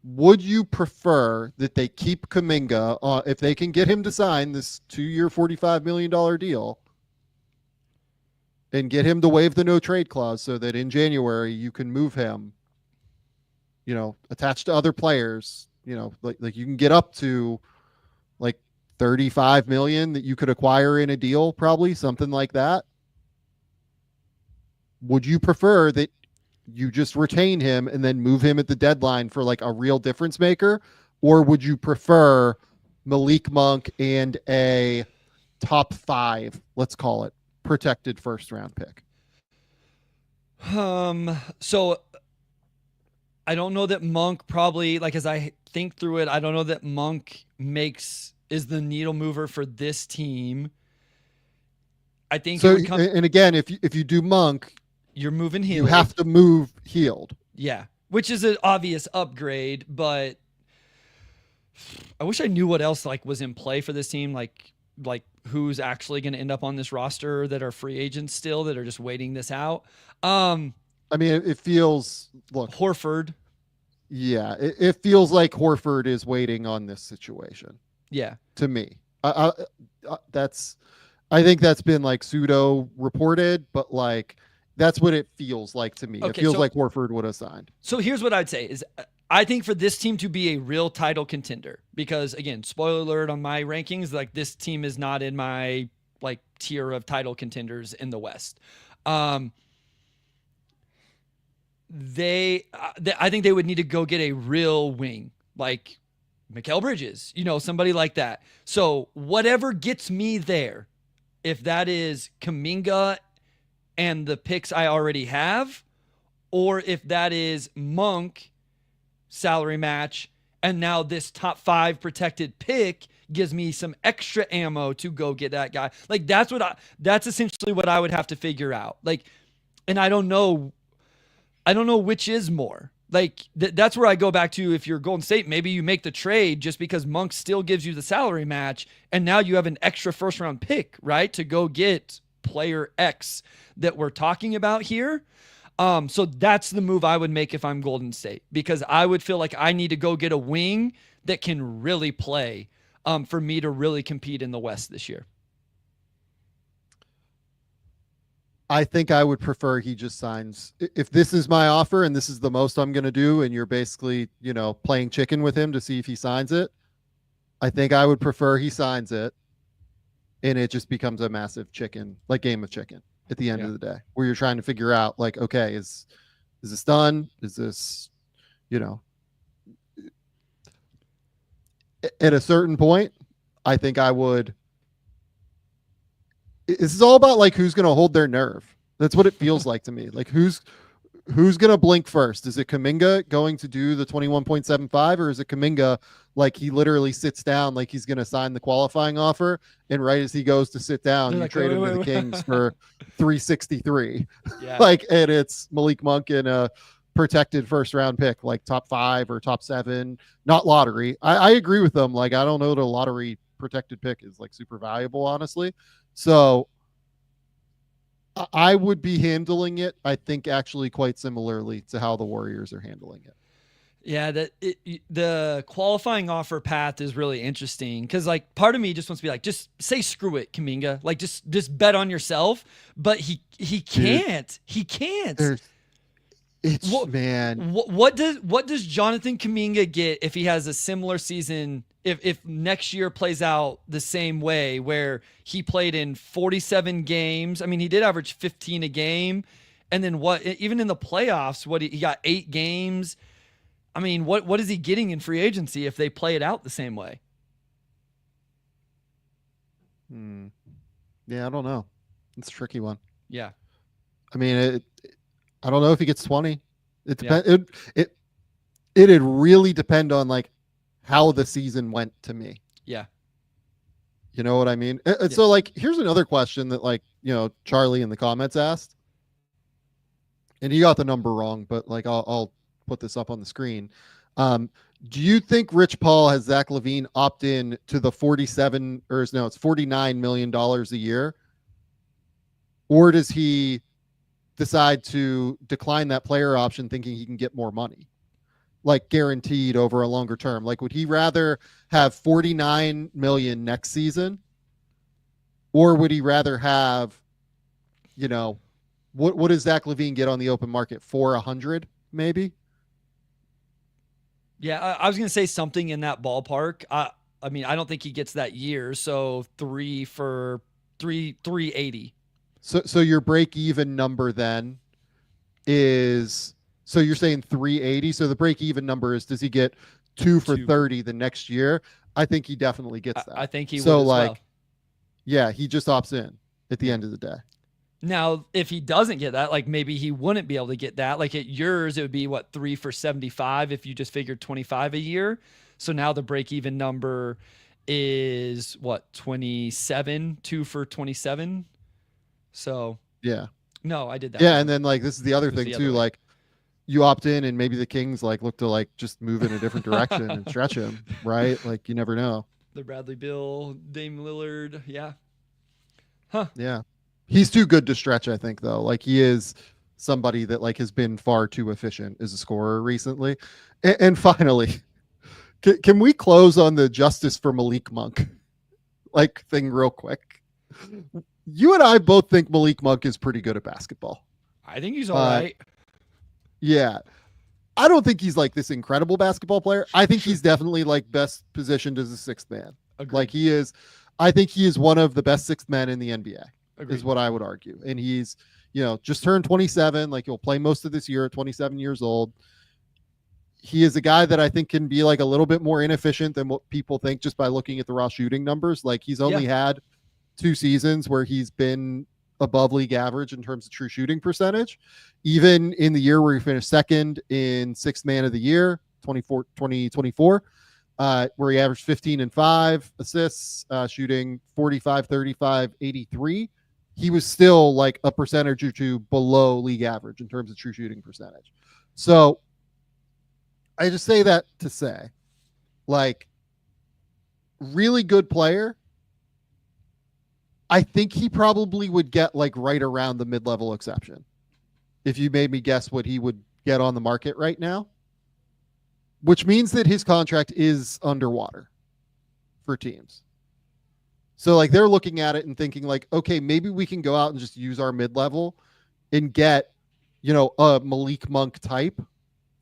Would you prefer that they keep Kuminga if they can get him to sign this 2-year, $45 million deal and get him to waive the no trade clause so that in January you can move him, attached to other players, like you can get up to like 35 million that you could acquire in a deal, probably something like that. Would you prefer that you just retain him and then move him at the deadline for like a real difference maker? Or would you prefer Malik Monk and a top 5, let's call it, protected first round pick? So I don't know that Monk probably, like, as I think through it, I don't know that Monk is the needle mover for this team. I think so. And again, if you do Monk, you're moving Hield. You have to move Hield. Yeah, which is an obvious upgrade, but I wish I knew what else like was in play for this team, like who's actually going to end up on this roster that are free agents still that are just waiting this out. I mean, it feels Horford. Yeah, it feels like Horford is waiting on this situation. Yeah, to me, I think that's been like pseudo reported, but like that's what it feels like to me. Okay, it feels like Horford would have signed. So here's what I'd say is I think for this team to be a real title contender, because again, spoiler alert on my rankings, like this team is not in my like tier of title contenders in the West. I think they would need to go get a real wing, like Mikal Bridges, somebody like that. So whatever gets me there, if that is Kuminga and the picks I already have, or if that is Monk salary match, and now this top 5 protected pick gives me some extra ammo to go get that guy. Like that's essentially what I would have to figure out. Like, and I don't know which is more. Like that's where I go back to, if you're Golden State, maybe you make the trade just because Monk still gives you the salary match, and now you have an extra first round pick, right, to go get player X that we're talking about here. So that's the move I would make if I'm Golden State, because I would feel like I need to go get a wing that can really play for me to really compete in the West this year. I think I would prefer he just signs. If this is my offer and this is the most I'm going to do, and you're basically, playing chicken with him to see if he signs it, I think I would prefer he signs it, and it just becomes a massive game of chicken at the end of the day, where you're trying to figure out, like, okay, is this done? Is this, at a certain point, I think I would. This is all about like who's going to hold their nerve. That's what it feels like to me. Like who's going to blink first? Is it Kuminga going to do the 21.75, or is it Kuminga like he literally sits down like he's going to sign the qualifying offer, and right as he goes to sit down, you trade him to the Kings for 363. Yeah. And it's Malik Monk in a protected first round pick, like top 5 or top 7, not lottery. I agree with them. Like, I don't know that a lottery protected pick is like super valuable, honestly. So I would be handling it, I think, actually quite similarly to how the Warriors are handling it. Yeah, the qualifying offer path is really interesting, because like part of me just wants to be like, just say screw it, Kuminga. Like just bet on yourself. But he can't. Dude, he can't. Man. What does Jonathan Kuminga get if he has a similar season? If next year plays out the same way, where he played in 47 games, I mean, he did average 15 a game, and then even in the playoffs, he got 8 games. I mean, what is he getting in free agency if they play it out the same way? Yeah, I don't know. It's a tricky one. Yeah. I mean, I don't know if he gets 20. It depends. Yeah. It'd really depend on like how the season went to me. Yeah. You know what I mean? And so like, here's another question that like, Charlie in the comments asked, and he got the number wrong, but like, I'll put this up on the screen. Do you think Rich Paul has Zach LaVine opt in to the it's $49 million a year? Or does he decide to decline that player option thinking he can get more money, like guaranteed over a longer term? Like, would he rather have 49 million next season, or would he rather have, what does Zach LaVine get on the open market for 100 maybe? Yeah, I was going to say something in that ballpark. I mean, I don't think he gets that year. So 380. So your break even number then is, so you're saying 380. So the break even number is, does he get 2 for 30 the next year? I think he definitely gets that. I think he would. So as like, well. Yeah, he just opts in at the end of the day. Now, if he doesn't get that, like maybe he wouldn't be able to get that. Like at yours, it would be 3 for 75 if you just figured 25 a year. So now the break even number is 27, 2 for 27. So yeah, no, I did that. Yeah, and then like this is the other thing too. Like you opt in, and maybe the Kings like look to like just move in a different direction and stretch him, right? Like you never know. The Bradley Beal, Dame Lillard, yeah, huh? Yeah, he's too good to stretch. I think though, like he is somebody that like has been far too efficient as a scorer recently. And finally, can we close on the justice for Malik Monk like thing real quick? You and I both think Malik Monk is pretty good at basketball. I think he's all right. Yeah. I don't think he's like this incredible basketball player. I think he's definitely like best positioned as a sixth man. Agreed. Like he is, I think he is one of the best sixth men in the NBA. Agreed. Is what I would argue. And he's, just turned 27. Like he'll play most of this year at 27 years old. He is a guy that I think can be like a little bit more inefficient than what people think just by looking at the raw shooting numbers. Like he's only had 2 seasons where he's been above league average in terms of true shooting percentage. Even in the year where he finished second in sixth man of the year, 2024, where he averaged 15 and 5 assists, shooting 45, 35, 83. He was still like a percentage or two below league average in terms of true shooting percentage. So I just say that to say, like, really good player. I think he probably would get like right around the mid-level exception. If you made me guess what he would get on the market right now, which means that his contract is underwater for teams. So like they're looking at it and thinking like, okay, maybe we can go out and just use our mid-level and get, a Malik Monk type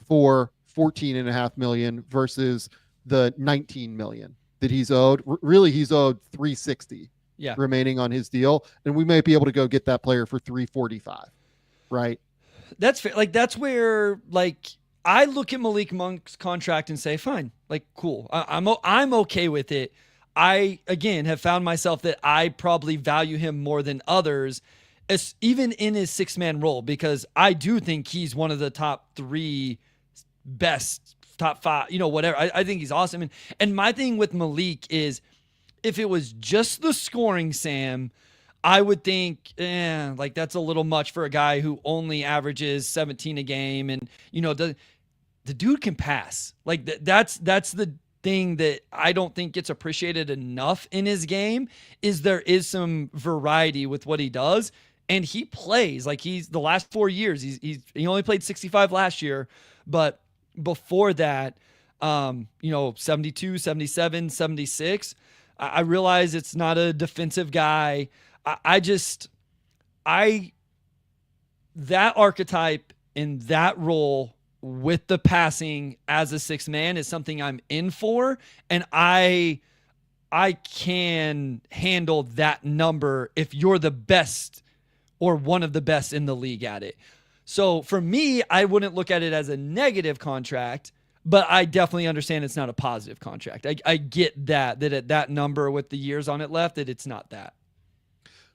for $14.5 million versus the $19 million that he's owed. Really, he's owed $360 remaining on his deal, and we might be able to go get that player for $345, right? That's fair. Like that's where like I look at Malik Monk's contract and say, fine, like cool. I'm okay with it. I again have found myself that I probably value him more than others, even in his 6-man role, because I do think he's one of the top 3 best, top 5, whatever. I think he's awesome. And my thing with Malik is, if it was just the scoring, Sam, I would think, like that's a little much for a guy who only averages 17 a game, and the dude can pass. Like that's the thing that I don't think gets appreciated enough in his game, is there is some variety with what he does, and he plays like he's the last 4 years. He only played 65 last year, but before that, 72, 77, 76. I realize it's not a defensive guy. That archetype in that role with the passing as a 6th man is something I'm in for. And I can handle that number if you're the best or one of the best in the league at it. So for me, I wouldn't look at it as a negative contract, but I definitely understand it's not a positive contract. I get that at that number with the years on it left, that it's not that.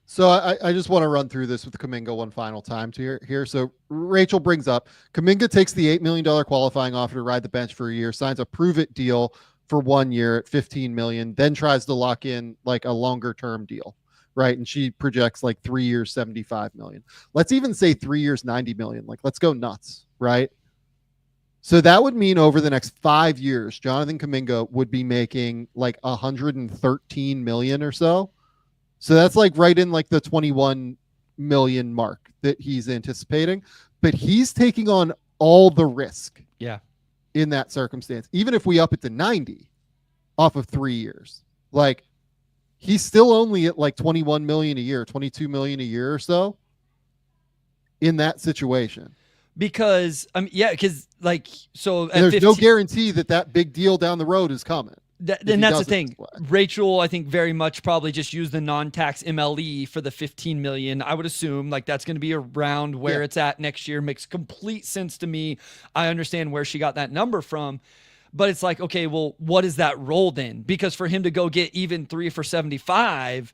So I just want to run through this with Kuminga one final time here. So Rachel brings up, Kuminga takes the $8 million qualifying offer to ride the bench for a year, signs a prove-it deal for 1 year at $15 million, then tries to lock in like a longer-term deal, right? And she projects like 3 years, $75 million. Let's even say 3 years, $90 million. Like, let's go nuts, right? So that would mean over the next 5 years, Jonathan Kuminga would be making like 113 million or so. So that's like right in like the 21 million mark that he's anticipating, but he's taking on all the risk. Yeah. In that circumstance, even if we up it to 90 off of 3 years, like he's still only at like 21 million a year, 22 million a year or so in that situation. Because like, so at there's 15, no guarantee that big deal down the road is coming. And that's the thing. Rachel, I think, very much probably just used the non-tax MLE for the 15 million. I would assume like that's going to be around where it's at next year. Makes complete sense to me. I understand where she got that number from, but it's like, okay, well, what is that role then? Because for him to go get even 3 for 75,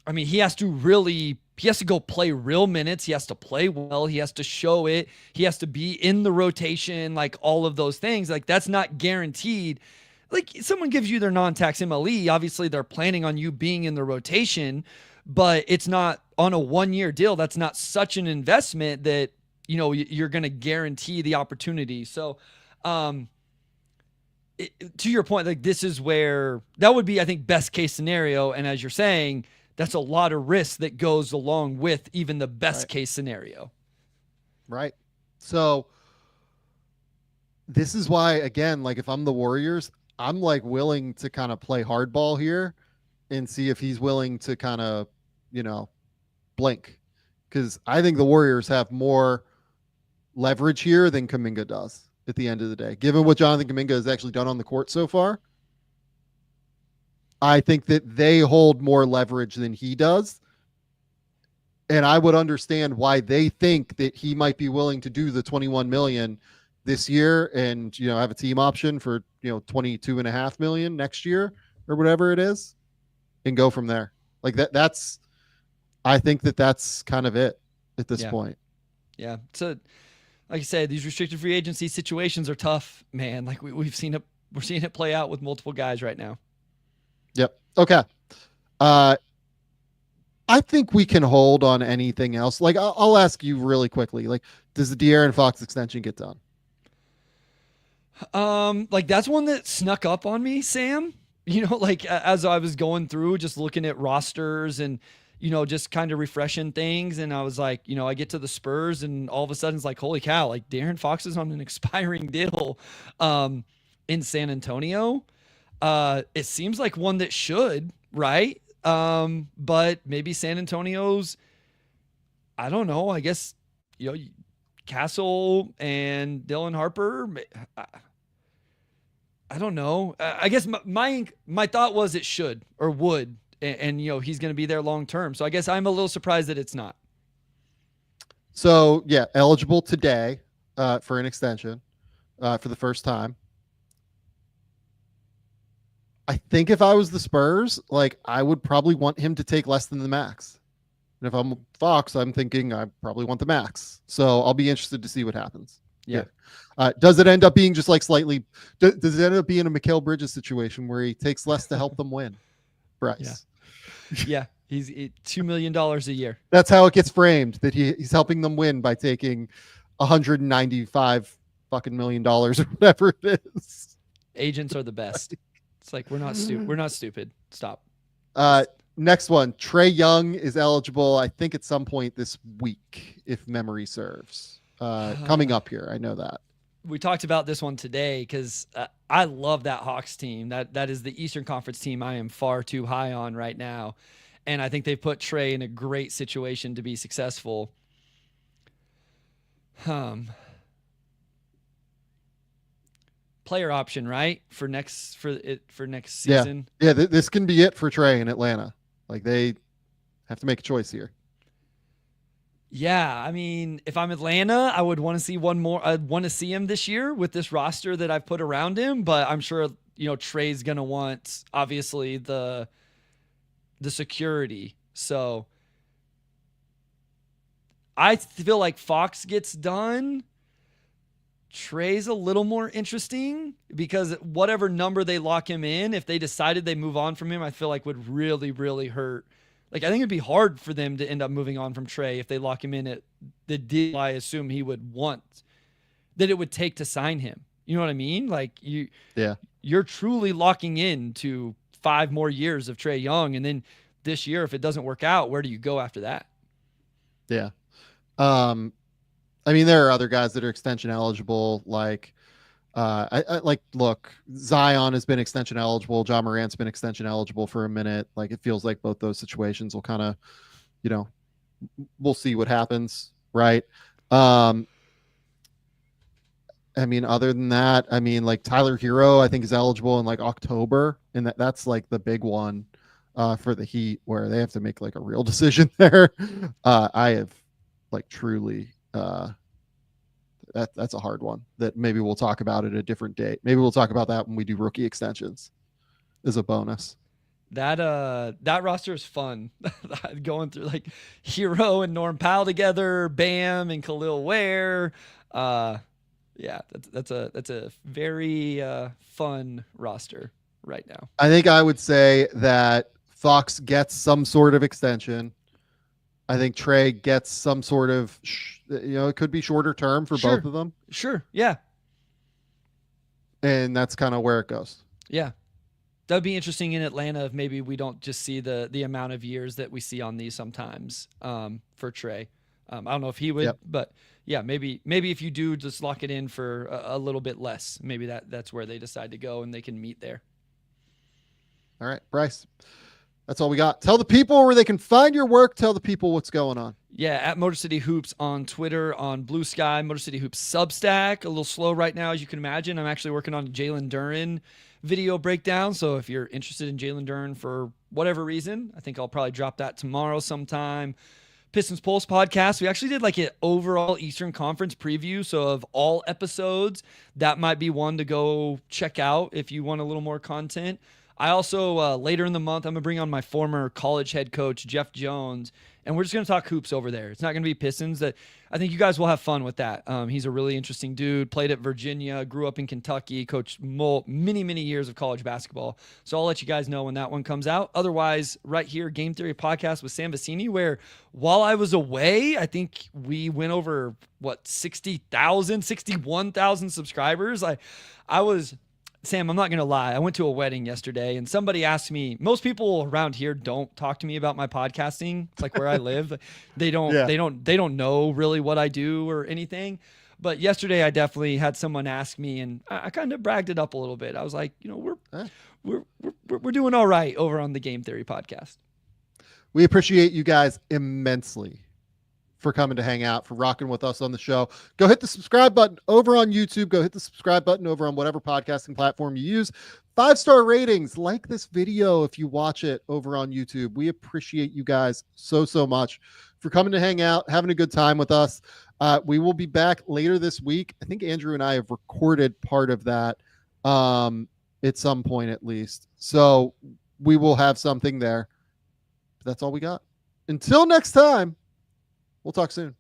I mean, he has to go play real minutes. He has to play well. He has to show it. He has to be in the rotation, like all of those things. Like that's not guaranteed. Like someone gives you their non-tax MLE, obviously they're planning on you being in the rotation, but it's not on a 1-year deal. That's not such an investment that, you're going to guarantee the opportunity. So, to your point, like this is where that would be, I think, best case scenario. And as you're saying, that's a lot of risk that goes along with even the best case scenario. Right. So this is why, again, like if I'm the Warriors, I'm like willing to kind of play hardball here and see if he's willing to kind of, blink. Because I think the Warriors have more leverage here than Kuminga does at the end of the day. Given what Jonathan Kuminga has actually done on the court so far, I think that they hold more leverage than he does. And I would understand why they think that he might be willing to do the 21 million this year and, have a team option for, 22.5 million next year or whatever it is and go from there. Like that's I think that's kind of it at this point. Yeah. So like I said, these restricted free agency situations are tough, man. Like we're seeing it play out with multiple guys right now. Yep. Okay. I think we can hold on anything else. Like I'll ask you really quickly. Like, does the De'Aaron Fox extension get done? Like that's one that snuck up on me, Sam. Like as I was going through, just looking at rosters and just kind of refreshing things, and I was like, I get to the Spurs, and all of a sudden it's like, holy cow! Like De'Aaron Fox is on an expiring deal, in San Antonio. It seems like one that should, right? But maybe San Antonio's, I don't know. I guess, Castle and Dylan Harper. I don't know. I guess my thought was it should or would, and he's going to be there long term. So I guess I'm a little surprised that it's not. So yeah, eligible today for an extension for the first time. I think if I was the Spurs, like I would probably want him to take less than the max. And if I'm Fox, I'm thinking I probably want the max. So I'll be interested to see what happens. Yeah. Does it end up being just like slightly? Does it end up being a Mikal Bridges situation where he takes less to help them win? Bryce. Yeah. He's $2 million a year. That's how it gets framed, that he's helping them win by taking $195 fucking million or whatever it is. Agents are the best. It's like we're not stupid. Stop. Next one. Trae Young is eligible, I think, at some point this week, if memory serves. Coming up here, I know that. We talked about this one today because I love that Hawks team. That is the Eastern Conference team I am far too high on right now, and I think they've put Trae in a great situation to be successful. Player option, right? For next season. Yeah. This can be it for Trae in Atlanta. Like they have to make a choice here. Yeah, I mean, if I'm Atlanta, I would want to see one more. I'd want to see him this year with this roster that I've put around him. But I'm sure Trae's gonna want obviously the security. So I feel like Fox gets done. Trae's a little more interesting because whatever number they lock him in, if they decided they move on from him, I feel like would really, really hurt. Like, I think it'd be hard for them to end up moving on from Trae if they lock him in at the deal I assume he would want, that it would take to sign him. You know what I mean? Like, you're truly locking in to 5 more years of Trae Young. And then this year, if it doesn't work out, where do you go after that? Yeah. I mean, there are other guys that are extension eligible. Like, look, Zion has been extension eligible. John Morant's been extension eligible for a minute. Like, it feels like both those situations will kind of, we'll see what happens. Right. I mean, other than that, I mean, like Tyler Hero, I think is eligible in like October. And that's like the big one for the Heat where they have to make like a real decision there. I have like truly, that's a hard one that maybe we'll talk about at a different date. Maybe we'll talk about that when we do rookie extensions as a bonus. That roster is fun. Going through like Hero and Norm Powell together, Bam and Khalil Ware. Yeah, that's a very fun roster right now. I think I would say that Fox gets some sort of extension. I think Trae gets some sort of, it could be shorter term for both of them. Sure. Yeah. And that's kind of where it goes. Yeah. That'd be interesting in Atlanta if maybe we don't just see the amount of years that we see on these sometimes for Trae. I don't know if he would, but yeah, maybe if you do just lock it in for a little bit less, maybe that's where they decide to go and they can meet there. All right, Bryce. That's all we got. Tell the people where they can find your work. Tell the people what's going on. Yeah, at Motor City Hoops on Twitter, on Blue Sky, Motor City Hoops Substack. A little slow right now, as you can imagine. I'm actually working on a Jalen Duren video breakdown. So if you're interested in Jalen Duren for whatever reason, I think I'll probably drop that tomorrow sometime. Pistons Pulse podcast. We actually did like an overall Eastern Conference preview. So of all episodes, that might be one to go check out if you want a little more content. I also, later in the month, I'm going to bring on my former college head coach, Jeff Jones, and we're just going to talk hoops over there. It's not going to be Pistons. That I think you guys will have fun with that. He's a really interesting dude, played at Virginia, grew up in Kentucky, coached many, many years of college basketball. So I'll let you guys know when that one comes out. Otherwise, right here, Game Theory Podcast with Sam Vecenie, where while I was away, I think we went over, 60,000, 61,000 subscribers. I was... Sam, I'm not going to lie. I went to a wedding yesterday and somebody asked me, most people around here don't talk to me about my podcasting, like where I live. They don't know really what I do or anything. But yesterday I definitely had someone ask me and I kind of bragged it up a little bit. I was like, we're doing all right over on the Game Theory Podcast. We appreciate you guys immensely for coming to hang out, for rocking with us on the show. Go hit the subscribe button over on YouTube. Go hit the subscribe button over on whatever podcasting platform you use. 5-star ratings. Like this video if you watch it over on YouTube. We appreciate you guys so much for coming to hang out, having a good time with us. We will be back later this week. I think Andrew and I have recorded part of that at some point at least. So we will have something there. But that's all we got. Until next time. We'll talk soon.